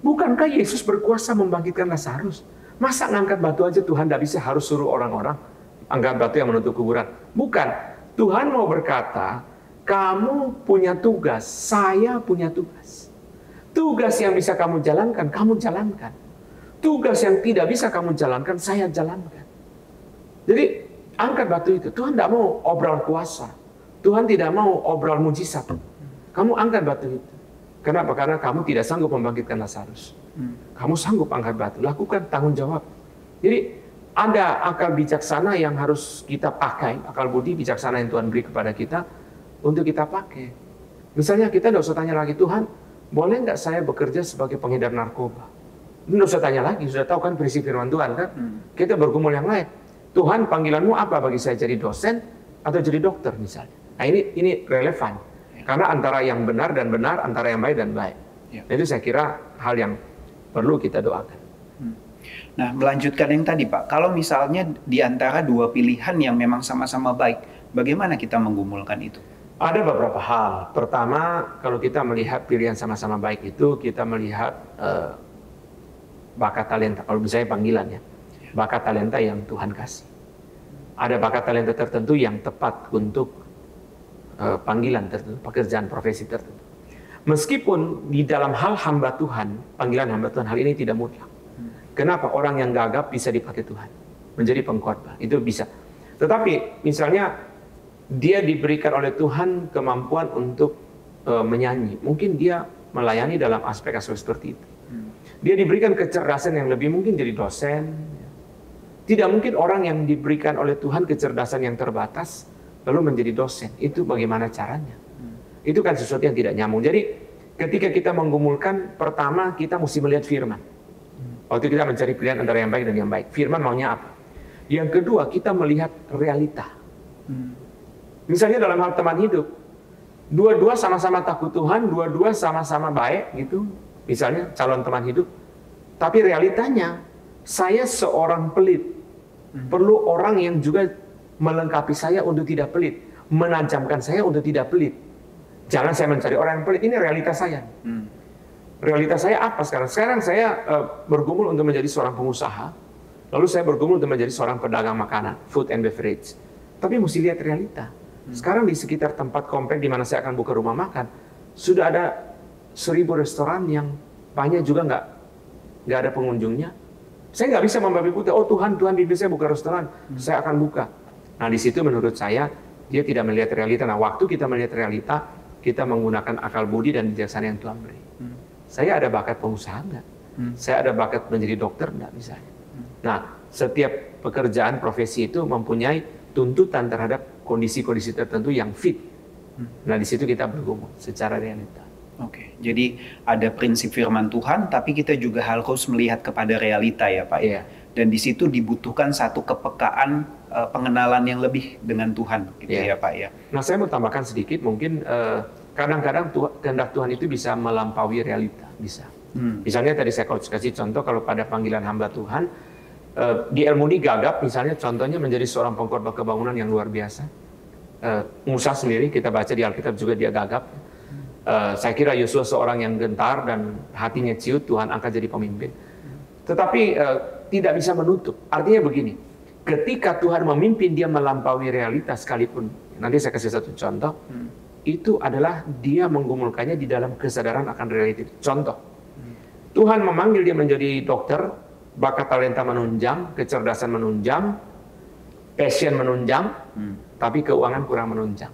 bukankah Yesus berkuasa membangkitkan Lazarus? Masa ngangkat batu aja Tuhan tidak bisa, harus suruh orang-orang angkat batu yang menutup kuburan? Bukan. Tuhan mau berkata, kamu punya tugas, saya punya tugas. Tugas yang bisa kamu jalankan, kamu jalankan. Tugas yang tidak bisa kamu jalankan, saya jalankan. Jadi, angkat batu itu. Tuhan tidak mau obral kuasa. Tuhan tidak mau obral mujizat. Kamu angkat batu itu. Kenapa? Karena kamu tidak sanggup membangkitkan Lazarus. Kamu sanggup angkat batu, lakukan tanggung jawab. Jadi, ada akal bijaksana yang harus kita pakai, akal budi bijaksana yang Tuhan beri kepada kita untuk kita pakai. Misalnya kita tidak usah tanya lagi, Tuhan, boleh nggak saya bekerja sebagai pengedar narkoba? Tidak usah tanya lagi, sudah tahu kan prinsip firman Tuhan kan? Kita bergumul yang lain. Tuhan, panggilanmu apa bagi saya, jadi dosen atau jadi dokter misalnya? Nah, ini relevan. Karena antara yang benar dan benar, antara yang baik dan baik. Nah, itu saya kira hal yang perlu kita doakan. Nah, melanjutkan yang tadi Pak, kalau misalnya di antara 2 pilihan yang memang sama-sama baik, bagaimana kita menggumulkan itu? Ada beberapa hal. Pertama, kalau kita melihat pilihan sama-sama baik itu, kita melihat bakat talenta. Kalau misalnya panggilan ya, bakat talenta yang Tuhan kasih. Ada bakat talenta tertentu yang tepat untuk panggilan tertentu, pekerjaan profesi tertentu. Meskipun di dalam hal hamba Tuhan, panggilan hamba Tuhan, hal ini tidak mutlak. Kenapa? Orang yang gagap bisa dipakai Tuhan menjadi pengkhotbah, itu bisa. Tetapi misalnya dia diberikan oleh Tuhan kemampuan untuk menyanyi, mungkin dia melayani dalam aspek-aspek seperti itu. Dia diberikan kecerdasan yang lebih, mungkin jadi dosen. Tidak mungkin orang yang diberikan oleh Tuhan kecerdasan yang terbatas lalu menjadi dosen. Itu bagaimana caranya? Itu kan sesuatu yang tidak nyambung. Jadi ketika kita menggumulkan, pertama kita mesti melihat firman. Waktu kita mencari pilihan antara yang baik dan yang baik, firman maunya apa? Yang kedua, kita melihat realita. Misalnya dalam hal teman hidup, dua-dua sama-sama takut Tuhan, dua-dua sama-sama baik gitu. Misalnya calon teman hidup, tapi realitanya saya seorang pelit. Perlu orang yang juga melengkapi saya untuk tidak pelit, menajamkan saya untuk tidak pelit. Jangan saya mencari orang yang pelit, ini realitas saya. Realitas saya apa sekarang? Sekarang saya bergumul untuk menjadi seorang pengusaha, lalu saya bergumul untuk menjadi seorang pedagang makanan, food and beverage. Tapi mesti lihat realita. Sekarang di sekitar tempat komplek di mana saya akan buka rumah makan, sudah ada 1000 restoran yang banyak juga nggak ada pengunjungnya. Saya nggak bisa membabi buta, oh Tuhan pimpin saya buka restoran, saya akan buka. Nah di situ menurut saya, dia tidak melihat realita. Nah waktu kita melihat realita, kita menggunakan akal budi dan bijaksana yang Tuhan beri. Saya ada bakat pengusaha nggak? Saya ada bakat menjadi dokter nggak misalnya? Nah setiap pekerjaan profesi itu mempunyai tuntutan terhadap kondisi-kondisi tertentu yang fit. Nah di situ kita bergumul secara realita. Oke, jadi ada prinsip firman Tuhan, tapi kita juga harus melihat kepada realita ya Pak. Iya. Dan di situ dibutuhkan satu kepekaan, pengenalan yang lebih dengan Tuhan, gitu ya Pak ya. Nah saya mau tambahkan sedikit, mungkin kadang-kadang kehendak Tuhan itu bisa melampaui realita, bisa. Misalnya tadi saya kasih contoh, kalau pada panggilan hamba Tuhan, di El Mudi gagap, misalnya contohnya menjadi seorang pengkhotbah kebangunan yang luar biasa. Musa sendiri, kita baca di Alkitab juga dia gagap. Saya kira Yosua seorang yang gentar dan hatinya ciut, Tuhan angkat jadi pemimpin. Tetapi tidak bisa menutup. Artinya begini, ketika Tuhan memimpin dia melampaui realitas sekalipun, nanti saya kasih satu contoh, itu adalah dia menggumulkannya di dalam kesadaran akan realita. Contoh, Tuhan memanggil dia menjadi dokter, bakat talenta menunjang, kecerdasan menunjang, passion menunjang, tapi keuangan kurang menunjang.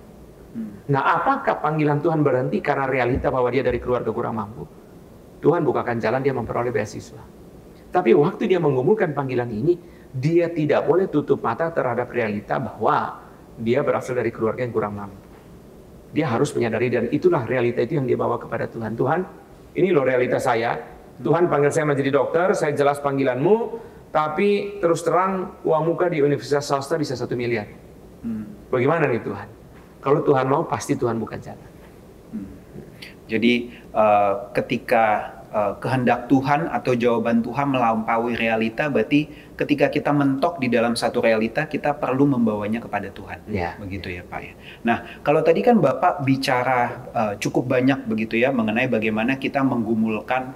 Nah, apakah panggilan Tuhan berhenti karena realita bahwa dia dari keluarga kurang mampu? Tuhan bukakan jalan, dia memperoleh beasiswa. Tapi waktu dia menggumulkan panggilan ini, dia tidak boleh tutup mata terhadap realita bahwa dia berasal dari keluarga yang kurang mampu. Dia harus menyadari, dan itulah realita itu yang dia bawa kepada Tuhan. Tuhan, ini loh realita saya. Tuhan panggil saya menjadi dokter, saya jelas panggilanmu, tapi terus terang uang muka di universitas swasta bisa 1 miliar. Bagaimana nih Tuhan? Kalau Tuhan mau, pasti Tuhan buka jalan. Jadi ketika kehendak Tuhan atau jawaban Tuhan melampaui realita, berarti ketika kita mentok di dalam satu realita, kita perlu membawanya kepada Tuhan. Ya. Begitu ya Pak ya. Nah, kalau tadi kan Bapak bicara cukup banyak begitu ya mengenai bagaimana kita menggumulkan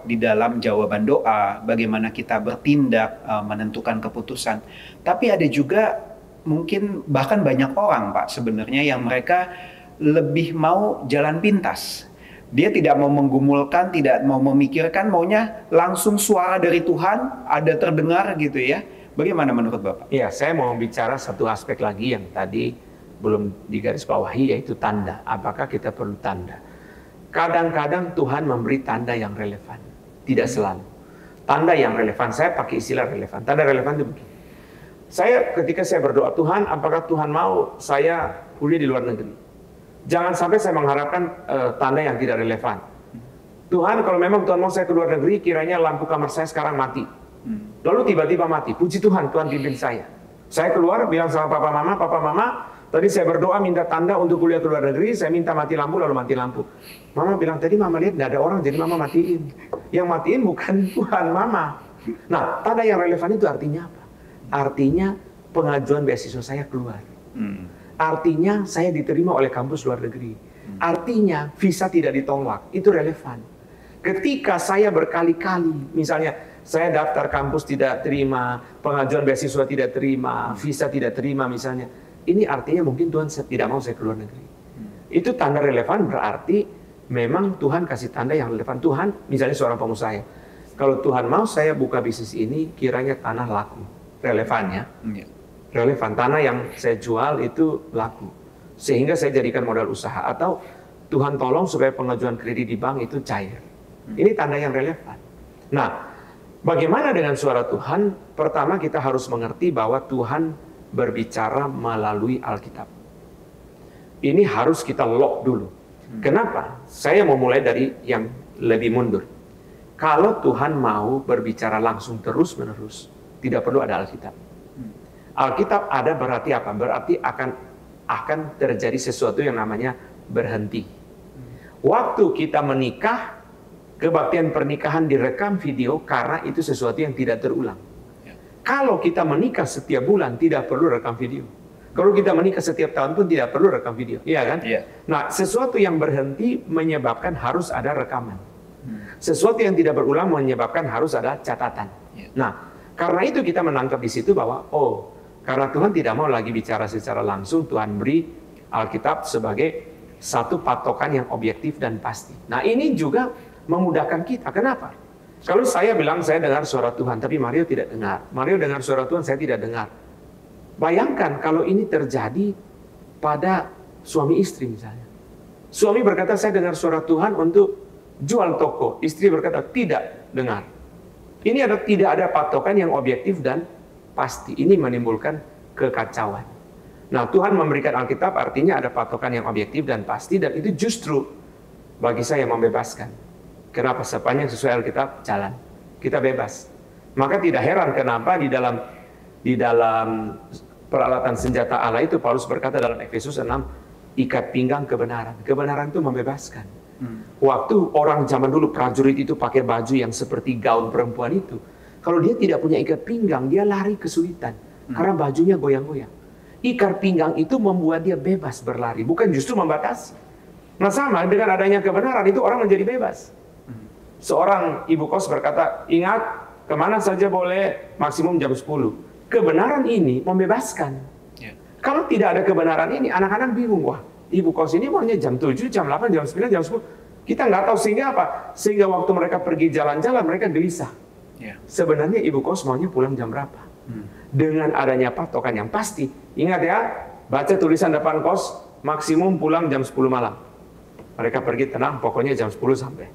di dalam jawaban doa, bagaimana kita bertindak, menentukan keputusan. Tapi ada juga mungkin bahkan banyak orang Pak sebenarnya yang mereka lebih mau jalan pintas. Dia tidak mau menggumulkan, tidak mau memikirkan, maunya langsung suara dari Tuhan ada terdengar gitu ya. Bagaimana menurut Bapak? Iya, saya mau bicara satu aspek lagi yang tadi belum digarisbawahi, yaitu tanda. Apakah kita perlu tanda? Kadang-kadang Tuhan memberi tanda yang relevan, tidak selalu. Tanda yang relevan, saya pakai istilah relevan. Tanda relevan itu begini. Ketika saya berdoa, Tuhan, apakah Tuhan mau saya kuliah di luar negeri? Jangan sampai saya mengharapkan tanda yang tidak relevan. Tuhan, kalau memang Tuhan mau saya ke luar negeri, kiranya lampu kamar saya sekarang mati. Lalu tiba-tiba mati. Puji Tuhan, Tuhan pimpin saya. Saya keluar, bilang sama Papa Mama, tadi saya berdoa minta tanda untuk kuliah ke luar negeri, saya minta mati lampu, lalu mati lampu. Mama bilang, tadi Mama lihat tidak ada orang, jadi Mama matiin. Yang matiin bukan Tuhan, Mama. Nah, tanda yang relevan itu artinya apa? Artinya pengajuan beasiswa saya keluar. Artinya saya diterima oleh kampus luar negeri. Artinya visa tidak ditolak. Itu relevan. Ketika saya berkali-kali, misalnya saya daftar kampus tidak terima, pengajuan beasiswa tidak terima, visa tidak terima misalnya. Ini artinya mungkin Tuhan tidak mau saya keluar negeri. Itu tanda relevan, berarti memang Tuhan kasih tanda yang relevan. Tuhan, misalnya seorang pengusaha, kalau Tuhan mau saya buka bisnis ini, kiranya tanah laku. Relevan ya, relevan, tanah yang saya jual itu laku, sehingga saya jadikan modal usaha, atau Tuhan tolong supaya pengajuan kredit di bank itu cair. Ini tanda yang relevan. Nah, bagaimana dengan suara Tuhan? Pertama kita harus mengerti bahwa Tuhan berbicara melalui Alkitab. Ini harus kita lock dulu. Kenapa? Saya mau mulai dari yang lebih mundur. Kalau Tuhan mau berbicara langsung terus-menerus, tidak perlu ada Alkitab. Alkitab ada berarti apa? Berarti akan terjadi sesuatu yang namanya berhenti. Waktu kita menikah, kebaktian pernikahan direkam video karena itu sesuatu yang tidak terulang. Kalau kita menikah setiap bulan, tidak perlu rekam video. Kalau kita menikah setiap tahun pun tidak perlu rekam video, iya kan? Iya. Nah, sesuatu yang berhenti menyebabkan harus ada rekaman. Sesuatu yang tidak berulang menyebabkan harus ada catatan. Iya. Nah, karena itu kita menangkap di situ bahwa, oh, karena Tuhan tidak mau lagi bicara secara langsung, Tuhan beri Alkitab sebagai satu patokan yang objektif dan pasti. Nah, ini juga memudahkan kita. Kenapa? Kalau saya bilang saya dengar suara Tuhan, tapi Mario tidak dengar. Mario dengar suara Tuhan, saya tidak dengar. Bayangkan kalau ini terjadi pada suami istri misalnya. Suami berkata, saya dengar suara Tuhan untuk jual toko. Istri berkata, tidak dengar. Ini tidak ada patokan yang objektif dan pasti. Ini menimbulkan kekacauan. Nah, Tuhan memberikan Alkitab artinya ada patokan yang objektif dan pasti, dan itu justru bagi saya membebaskan. Kenapa? Sepanjang sesuai Alkitab, jalan. Kita bebas. Maka tidak heran kenapa di dalam peralatan senjata Allah itu Paulus berkata dalam Efesus 6, ikat pinggang kebenaran. Kebenaran itu membebaskan. Waktu orang zaman dulu prajurit itu pakai baju yang seperti gaun perempuan itu, kalau dia tidak punya ikat pinggang, dia lari kesulitan karena bajunya goyang-goyang. Ikat pinggang itu membuat dia bebas berlari, bukan justru membatasi. Nah, sama dengan adanya kebenaran itu orang menjadi bebas. Seorang ibu kos berkata, ingat, kemana saja boleh maksimum jam 10. Kebenaran ini membebaskan. Kalau tidak ada kebenaran ini, anak-anak bingung. Wah, ibu kos ini maunya jam 7, jam 8, jam 9, jam 10. Kita nggak tahu, sehingga apa? Sehingga waktu mereka pergi jalan-jalan, mereka gelisah. Sebenarnya ibu kos maunya pulang jam berapa? Dengan adanya patokan yang pasti. Ingat ya, baca tulisan depan kos, maksimum pulang jam 10 malam. Mereka pergi tenang, pokoknya jam 10 sampai.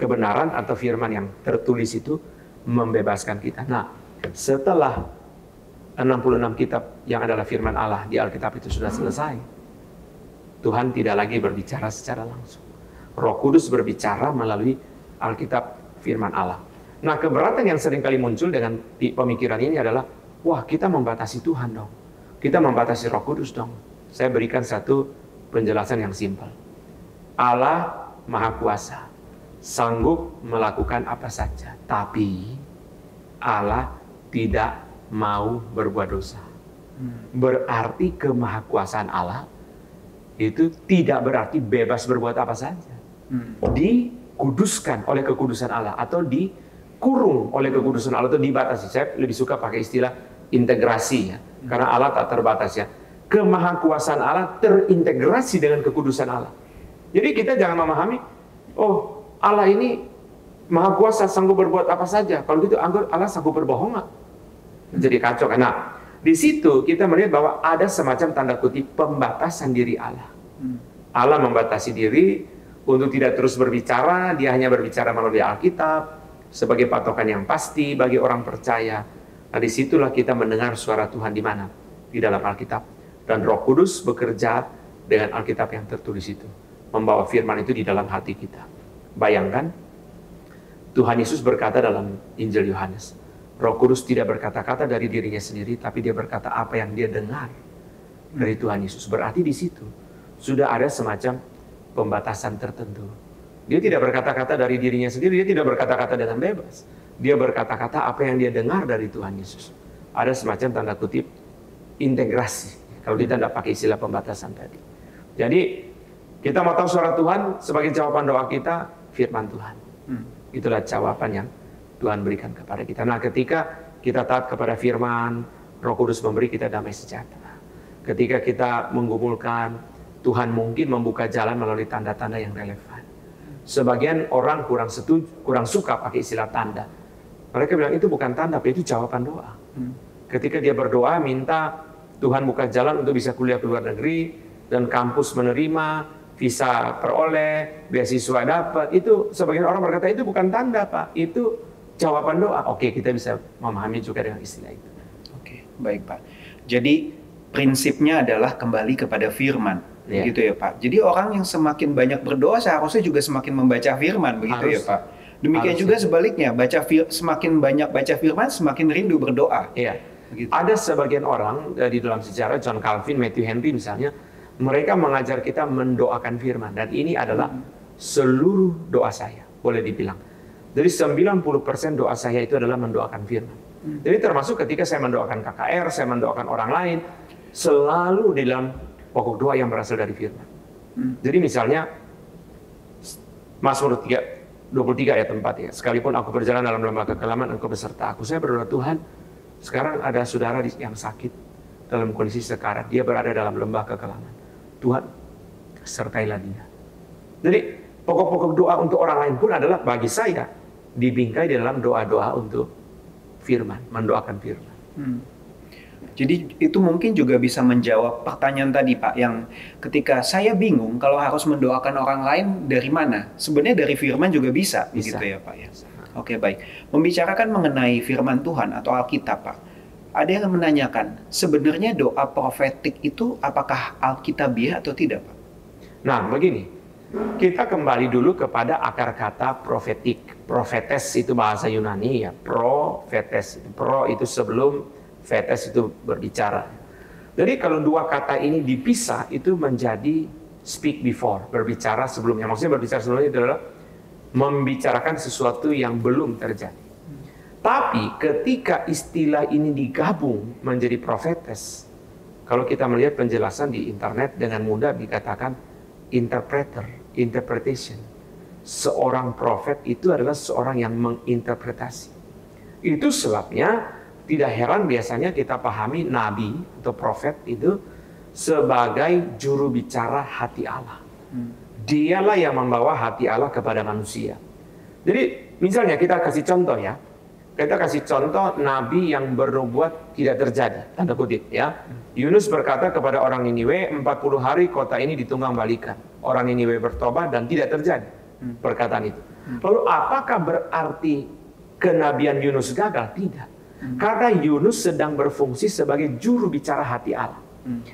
Kebenaran atau firman yang tertulis itu membebaskan kita. Nah, setelah 66 kitab yang adalah firman Allah di Alkitab itu sudah selesai, Tuhan tidak lagi berbicara secara langsung. Roh Kudus berbicara melalui Alkitab firman Allah. Nah, keberatan yang sering kali muncul dengan pemikiran ini adalah, wah, kita membatasi Tuhan dong. Kita membatasi Roh Kudus dong. Saya berikan satu penjelasan yang simpel. Allah Maha Kuasa, sanggup melakukan apa saja, tapi Allah tidak mau berbuat dosa. Berarti kemahakuasaan Allah itu tidak berarti bebas berbuat apa saja. Dikuduskan oleh kekudusan Allah, atau dikurung oleh kekudusan Allah, atau dibatasi. Saya lebih suka pakai istilah integrasi ya, karena Allah tak terbatas ya. Kemahakuasaan Allah terintegrasi dengan kekudusan Allah. Jadi kita jangan memahami, oh, Allah ini Maha Kuasa, sanggup berbuat apa saja. Kalau gitu, Allah sanggup berbohong nggak? Jadi kacau. Nah, di situ kita melihat bahwa ada semacam tanda kutip pembatasan diri Allah. Allah membatasi diri untuk tidak terus berbicara. Dia hanya berbicara melalui Alkitab sebagai patokan yang pasti bagi orang percaya. Nah, disitulah kita mendengar suara Tuhan di mana? Di dalam Alkitab. Dan Roh Kudus bekerja dengan Alkitab yang tertulis itu, membawa firman itu di dalam hati kita. Bayangkan, Tuhan Yesus berkata dalam Injil Yohanes, Roh Kudus tidak berkata-kata dari dirinya sendiri, tapi dia berkata apa yang dia dengar dari Tuhan Yesus. Berarti di situ sudah ada semacam pembatasan tertentu. Dia tidak berkata-kata dari dirinya sendiri, dia tidak berkata-kata dengan bebas. Dia berkata-kata apa yang dia dengar dari Tuhan Yesus. Ada semacam tanda kutip integrasi, kalau kita tidak pakai istilah pembatasan tadi. Jadi, kita mau tahu suara Tuhan, sebagai jawaban doa kita, firman Tuhan. Itulah jawaban yang Tuhan berikan kepada kita. Nah, ketika kita taat kepada firman, Roh Kudus memberi kita damai sejahtera. Ketika kita menggumulkan, Tuhan mungkin membuka jalan melalui tanda-tanda yang relevan. Sebagian orang kurang suka pakai istilah tanda. Mereka bilang itu bukan tanda, tapi itu jawaban doa. Ketika dia berdoa, minta Tuhan buka jalan untuk bisa kuliah ke luar negeri, dan kampus menerima, visa peroleh, beasiswa dapat, itu sebagian orang berkata itu bukan tanda, Pak, itu jawaban doa. Oke, kita bisa memahami juga dengan istilah itu. Oke, baik Pak. Jadi prinsipnya adalah kembali kepada firman, begitu ya Pak. Jadi orang yang semakin banyak berdoa seharusnya juga semakin membaca firman, begitu ya Pak. Demikian juga sebaliknya, semakin banyak baca firman, semakin rindu berdoa. Iya. Begitu. Ada sebagian orang di dalam sejarah, John Calvin, Matthew Henry misalnya, mereka mengajar kita mendoakan firman, dan ini adalah seluruh doa saya, boleh dibilang. Jadi 90% doa saya itu adalah mendoakan firman. Jadi termasuk ketika saya mendoakan KKR, saya mendoakan orang lain, selalu di dalam pokok doa yang berasal dari firman. Jadi misalnya Mazmur 23 ayat 4 ya. Sekalipun aku berjalan dalam lembah kekelaman, Engkau beserta aku. Saya berdoa, Tuhan, sekarang ada saudara yang sakit dalam kondisi sekarat. Dia berada dalam lembah kekelaman. Tuhan, sertailah dia. Jadi pokok-pokok doa untuk orang lain pun adalah bagi saya dibingkai di dalam doa-doa untuk firman, mendoakan firman. Jadi itu mungkin juga bisa menjawab pertanyaan tadi Pak, yang ketika saya bingung kalau harus mendoakan orang lain dari mana? Sebenarnya dari firman juga bisa. Gitu ya Pak ya. Oke, baik. Membicarakan mengenai firman Tuhan atau Alkitab Pak, ada yang menanyakan, sebenarnya doa profetik itu apakah Alkitabiah atau tidak Pak? Nah begini, kita kembali dulu kepada akar kata profetik. Profetes itu bahasa Yunani ya, profetes. Pro itu sebelum, fetes itu berbicara. Jadi kalau dua kata ini dipisah itu menjadi speak before, berbicara sebelumnya. Maksudnya berbicara sebelumnya itu adalah membicarakan sesuatu yang belum terjadi. Tapi ketika istilah ini digabung menjadi profetes, kalau kita melihat penjelasan di internet dengan mudah dikatakan interpreter, interpretation. Seorang profet itu adalah seorang yang menginterpretasi. Itu sebabnya tidak heran biasanya kita pahami nabi atau profet itu sebagai juru bicara hati Allah. Dialah yang membawa hati Allah kepada manusia. Jadi misalnya kita kasih contoh ya. Kita kasih contoh nabi yang bernubuat tidak terjadi, tanda kutip ya. Yunus berkata kepada orang Niniwe, 40 hari kota ini ditunggang-balikan. Orang Niniwe bertobat dan tidak terjadi perkataan itu. Lalu apakah berarti kenabian Yunus gagal? Tidak. Karena Yunus sedang berfungsi sebagai juru bicara hati Allah.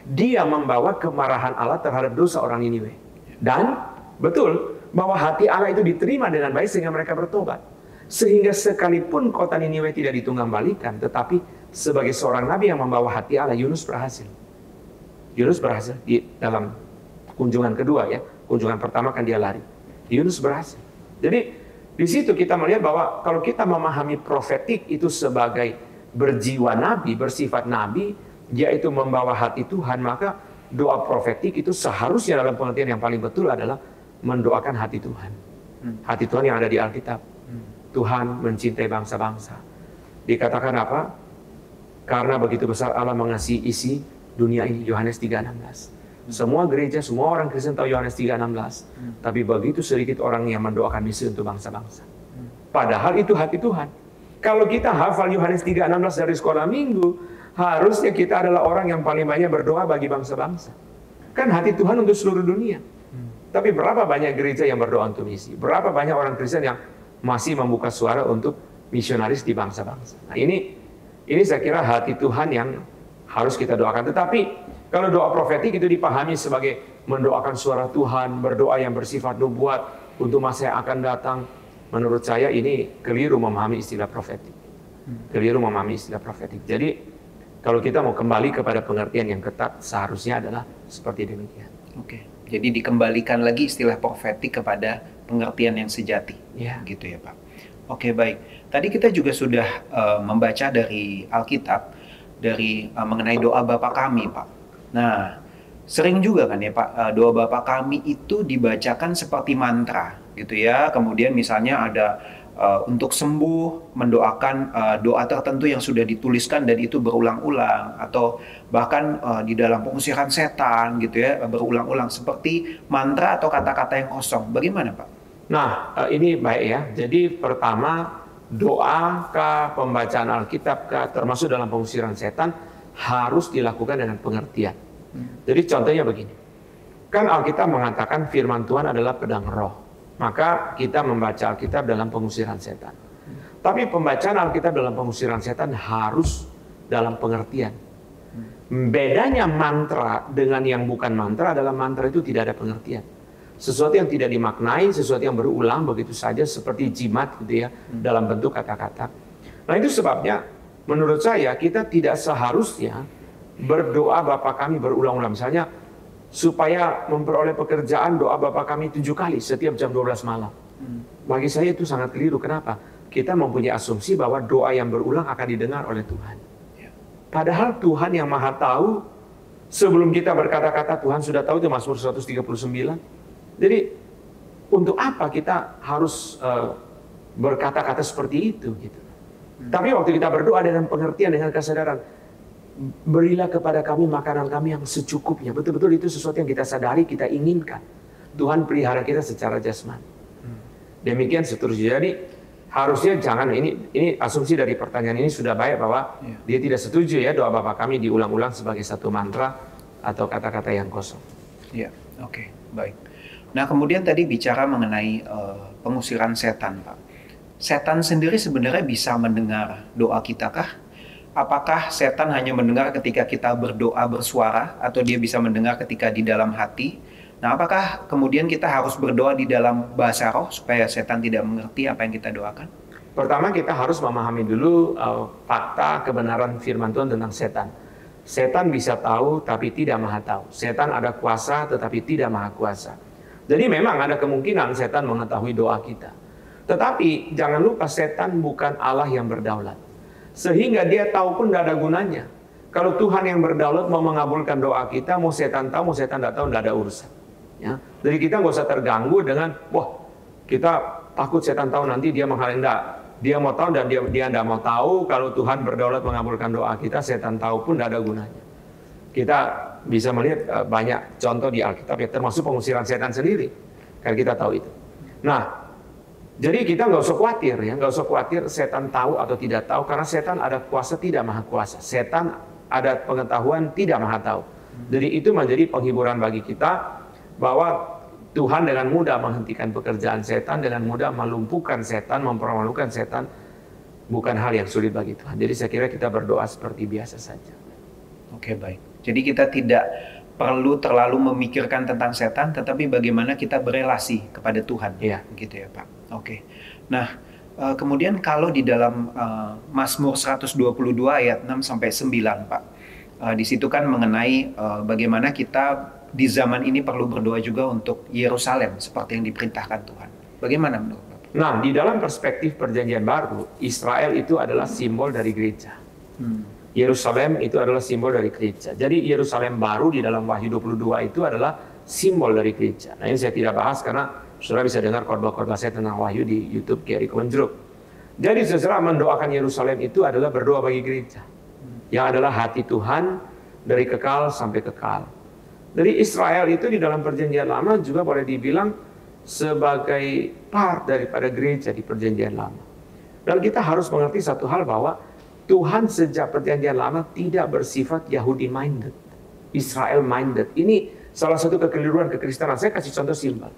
Dia membawa kemarahan Allah terhadap dosa orang Niniwe. Dan betul bahwa hati Allah itu diterima dengan baik sehingga mereka bertobat. Sehingga sekalipun kota Niniwe tidak ditunggang-balikan, tetapi sebagai seorang nabi yang membawa hati Allah, Yunus berhasil. Yunus berhasil di dalam kunjungan kedua ya. Kunjungan pertama kan dia lari. Yunus berhasil. Jadi di situ kita melihat bahwa kalau kita memahami profetik itu sebagai berjiwa nabi, bersifat nabi, yaitu membawa hati Tuhan, maka doa profetik itu seharusnya dalam pengertian yang paling betul adalah mendoakan hati Tuhan. Hati Tuhan yang ada di Alkitab. Tuhan mencintai bangsa-bangsa. Dikatakan apa? Karena begitu besar Allah mengasihi isi dunia ini, Yohanes 3:16. Semua gereja, semua orang Kristen tahu Yohanes 3:16. Tapi begitu sedikit orang yang mendoakan misi untuk bangsa-bangsa. Padahal itu hati Tuhan. Kalau kita hafal Yohanes 3:16 dari sekolah minggu, harusnya kita adalah orang yang paling banyak berdoa bagi bangsa-bangsa. Kan hati Tuhan untuk seluruh dunia. Tapi berapa banyak gereja yang berdoa untuk misi? Berapa banyak orang Kristen yang masih membuka suara untuk misionaris di bangsa-bangsa? Nah ini saya kira hati Tuhan yang harus kita doakan. Tetapi kalau doa profetik itu dipahami sebagai mendoakan suara Tuhan, berdoa yang bersifat nubuat untuk masa yang akan datang, menurut saya ini keliru memahami istilah profetik. Keliru memahami istilah profetik. Jadi kalau kita mau kembali kepada pengertian yang ketat, seharusnya adalah seperti demikian. Oke, jadi dikembalikan lagi istilah profetik kepada pengertian yang sejati, ya. Gitu ya Pak. Oke, baik. Tadi kita juga sudah membaca dari Alkitab, dari mengenai doa Bapa Kami Pak. Nah, sering juga kan ya Pak, doa Bapa Kami itu dibacakan seperti mantra gitu ya. Kemudian misalnya ada untuk sembuh mendoakan doa tertentu yang sudah dituliskan dan itu berulang-ulang, atau bahkan di dalam pengusiran setan gitu ya, berulang-ulang seperti mantra atau kata-kata yang kosong. Bagaimana Pak? Nah, ini baik ya. Jadi pertama, doa kah, pembacaan Alkitab kah, termasuk dalam pengusiran setan, harus dilakukan dengan pengertian. Jadi contohnya begini. Kan Alkitab mengatakan firman Tuhan adalah pedang roh. Maka kita membaca Alkitab dalam pengusiran setan. Tapi pembacaan Alkitab dalam pengusiran setan harus dalam pengertian. Bedanya mantra dengan yang bukan mantra adalah mantra itu tidak ada pengertian. Sesuatu yang tidak dimaknai, sesuatu yang berulang begitu saja seperti jimat gitu ya, dalam bentuk kata-kata. Nah itu sebabnya menurut saya kita tidak seharusnya berdoa Bapa Kami berulang-ulang. Misalnya supaya memperoleh pekerjaan, doa Bapa Kami 7 kali setiap jam 12 malam. Bagi saya itu sangat keliru. Kenapa? Kita mempunyai asumsi bahwa doa yang berulang akan didengar oleh Tuhan. Padahal Tuhan yang Maha Tahu Sebelum kita berkata-kata, Tuhan sudah tahu itu Mazmur 139. Jadi untuk apa kita harus berkata-kata seperti itu gitu. Tapi waktu kita berdoa dengan pengertian, dengan kesadaran, berilah kepada kami makanan kami yang secukupnya. Betul-betul itu sesuatu yang kita sadari, kita inginkan. Tuhan pelihara kita secara jasmani. Demikian seterusnya. Jadi harusnya jangan, ini asumsi dari pertanyaan ini sudah baik bahwa dia tidak setuju ya doa Bapa kami diulang-ulang sebagai satu mantra atau kata-kata yang kosong. Ya, oke, baik. Nah, kemudian tadi bicara mengenai pengusiran setan, Pak. Setan sendiri sebenarnya bisa mendengar doa kita kah? Apakah setan hanya mendengar ketika kita berdoa bersuara, atau dia bisa mendengar ketika di dalam hati? Nah, apakah kemudian kita harus berdoa di dalam bahasa roh supaya setan tidak mengerti apa yang kita doakan? Pertama, kita harus memahami dulu fakta kebenaran firman Tuhan tentang setan. Setan bisa tahu tapi tidak maha tahu. Setan ada kuasa tetapi tidak maha kuasa. Jadi memang ada kemungkinan setan mengetahui doa kita. Tetapi jangan lupa setan bukan Allah yang berdaulat. Sehingga dia tahu pun tidak ada gunanya. Kalau Tuhan yang berdaulat mau mengabulkan doa kita, mau setan tahu, mau setan tidak tahu, tidak ada urusan. Ya. Jadi kita nggak usah terganggu dengan, wah kita takut setan tahu nanti dia menghalang. Dia mau tahu dan dia tidak mau tahu. Kalau Tuhan berdaulat mengabulkan doa kita, setan tahu pun tidak ada gunanya. Kita bisa melihat banyak contoh di Alkitab, ya, termasuk pengusiran setan sendiri. Karena kita tahu itu. Nah, jadi kita nggak usah khawatir ya, nggak usah khawatir setan tahu atau tidak tahu, karena setan ada kuasa tidak maha kuasa. Setan ada pengetahuan tidak maha tahu. Jadi itu menjadi penghiburan bagi kita bahwa Tuhan dengan mudah menghentikan pekerjaan setan, dengan mudah melumpuhkan setan, mempermalukan setan, bukan hal yang sulit bagi Tuhan. Jadi saya kira kita berdoa seperti biasa saja. Oke, baik. Jadi kita tidak perlu terlalu memikirkan tentang setan, tetapi bagaimana kita berelasi kepada Tuhan. Iya. Begitu ya, Pak. Oke. Nah, kemudian kalau di dalam Mazmur 122 ayat 6 sampai 9, Pak. Di situ kan mengenai bagaimana kita di zaman ini perlu berdoa juga untuk Yerusalem seperti yang diperintahkan Tuhan. Bagaimana menurut Bapak? Nah, di dalam perspektif perjanjian baru, Israel itu adalah simbol dari gereja. Yerusalem itu adalah simbol dari gereja. Jadi Yerusalem baru di dalam Wahyu 22 itu adalah simbol dari gereja. Nah, ini saya tidak bahas karena saudara bisa dengar khotbah-khotbah saya tentang Wahyu di YouTube Gary Konjruk. Jadi saudara mendoakan Yerusalem itu adalah berdoa bagi gereja. Yang adalah hati Tuhan dari kekal sampai kekal. Dari Israel itu di dalam perjanjian lama juga boleh dibilang sebagai part daripada gereja di perjanjian lama. Dan kita harus mengerti satu hal bahwa Tuhan sejak perjanjian lama tidak bersifat Yahudi minded, Israel minded. Ini salah satu kekeliruan kekristenan. Saya kasih contoh simpel.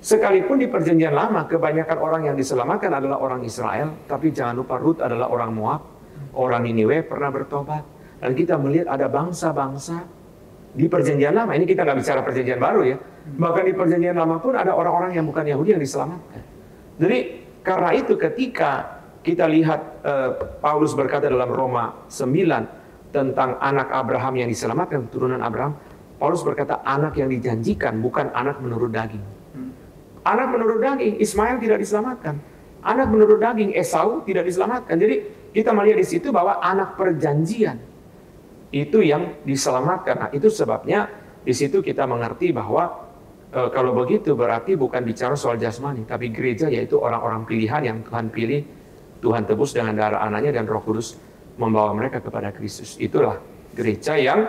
Sekalipun di perjanjian lama kebanyakan orang yang diselamatkan adalah orang Israel, tapi jangan lupa Rut adalah orang Moab, orang Niniwe pernah bertobat. Dan kita melihat ada bangsa-bangsa di perjanjian lama. Ini kita nggak bicara perjanjian baru ya. Bahkan di perjanjian lama pun ada orang-orang yang bukan Yahudi yang diselamatkan. Jadi karena itu ketika kita lihat Paulus berkata dalam Roma 9 tentang anak Abraham yang diselamatkan, keturunan Abraham. Paulus berkata anak yang dijanjikan, bukan anak menurut daging. Anak menurut daging, Ismail tidak diselamatkan. Anak menurut daging, Esau tidak diselamatkan. Jadi kita melihat di situ bahwa anak perjanjian itu yang diselamatkan. Nah, itu sebabnya di situ kita mengerti bahwa kalau begitu berarti bukan bicara soal jasmani, tapi gereja yaitu orang-orang pilihan yang Tuhan pilih, Tuhan tebus dengan darah anaknya dan Roh Kudus membawa mereka kepada Kristus. Itulah gereja yang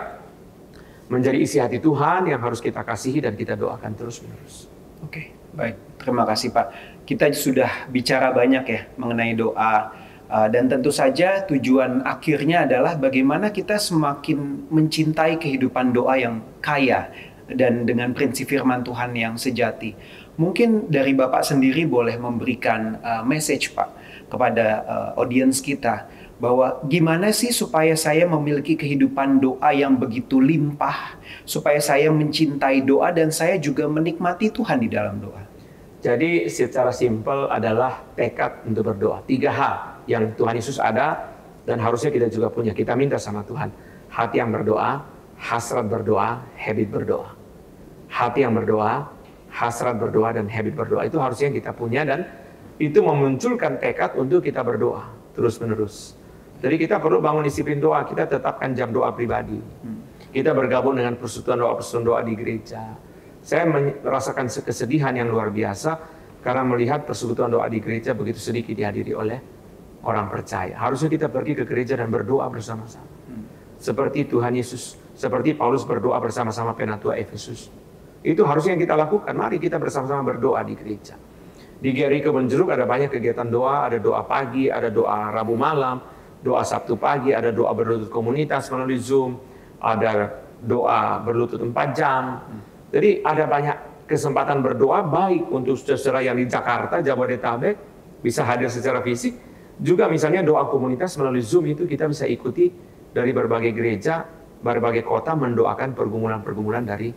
menjadi isi hati Tuhan yang harus kita kasihi dan kita doakan terus-menerus. Oke, baik. Terima kasih Pak. Kita sudah bicara banyak ya mengenai doa. Dan tentu saja tujuan akhirnya adalah bagaimana kita semakin mencintai kehidupan doa yang kaya dan dengan prinsip firman Tuhan yang sejati. Mungkin dari Bapak sendiri boleh memberikan message Pak kepada audiens kita bahwa gimana sih supaya saya memiliki kehidupan doa yang begitu limpah, supaya saya mencintai doa dan saya juga menikmati Tuhan di dalam doa. Jadi secara simpel adalah tekad untuk berdoa. 3 hal yang Tuhan Yesus ada dan harusnya kita juga punya. Kita minta sama Tuhan. Hati yang berdoa, hasrat berdoa, habit berdoa. Hati yang berdoa, hasrat berdoa, dan habit berdoa. Itu harusnya kita punya dan itu memunculkan tekad untuk kita berdoa terus-menerus. Jadi kita perlu bangun disiplin doa. Kita tetapkan jam doa pribadi. Kita bergabung dengan persekutuan doa di gereja. Saya merasakan kesedihan yang luar biasa karena melihat persekutuan doa di gereja begitu sedikit dihadiri oleh orang percaya. Harusnya kita pergi ke gereja dan berdoa bersama-sama. Seperti Tuhan Yesus, seperti Paulus berdoa bersama-sama penatua Efesus. Itu harusnya yang kita lakukan. Mari kita bersama-sama berdoa di gereja. Di GRI Kebonjeruk ada banyak kegiatan doa, ada doa pagi, ada doa Rabu malam, doa Sabtu pagi, ada doa berlutut komunitas melalui Zoom, ada doa berlutut 4 jam. Jadi ada banyak kesempatan berdoa, baik untuk saudara yang di Jakarta, Jabodetabek, bisa hadir secara fisik, juga misalnya doa komunitas melalui Zoom itu kita bisa ikuti dari berbagai gereja, berbagai kota, mendoakan pergumulan-pergumulan dari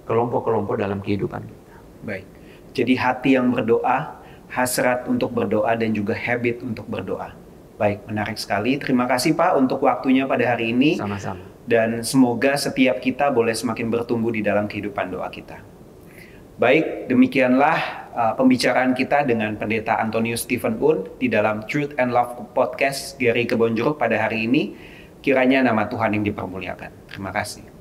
kelompok-kelompok dalam kehidupan kita. Baik. Jadi hati yang berdoa, hasrat untuk berdoa, dan juga habit untuk berdoa. Baik, menarik sekali. Terima kasih Pak untuk waktunya pada hari ini. Sama-sama. Dan semoga setiap kita boleh semakin bertumbuh di dalam kehidupan doa kita. Baik, demikianlah pembicaraan kita dengan Pendeta Antonius Stephen Un di dalam Truth and Love Podcast GRI Kebonjeruk pada hari ini. Kiranya nama Tuhan yang dipermuliakan. Terima kasih.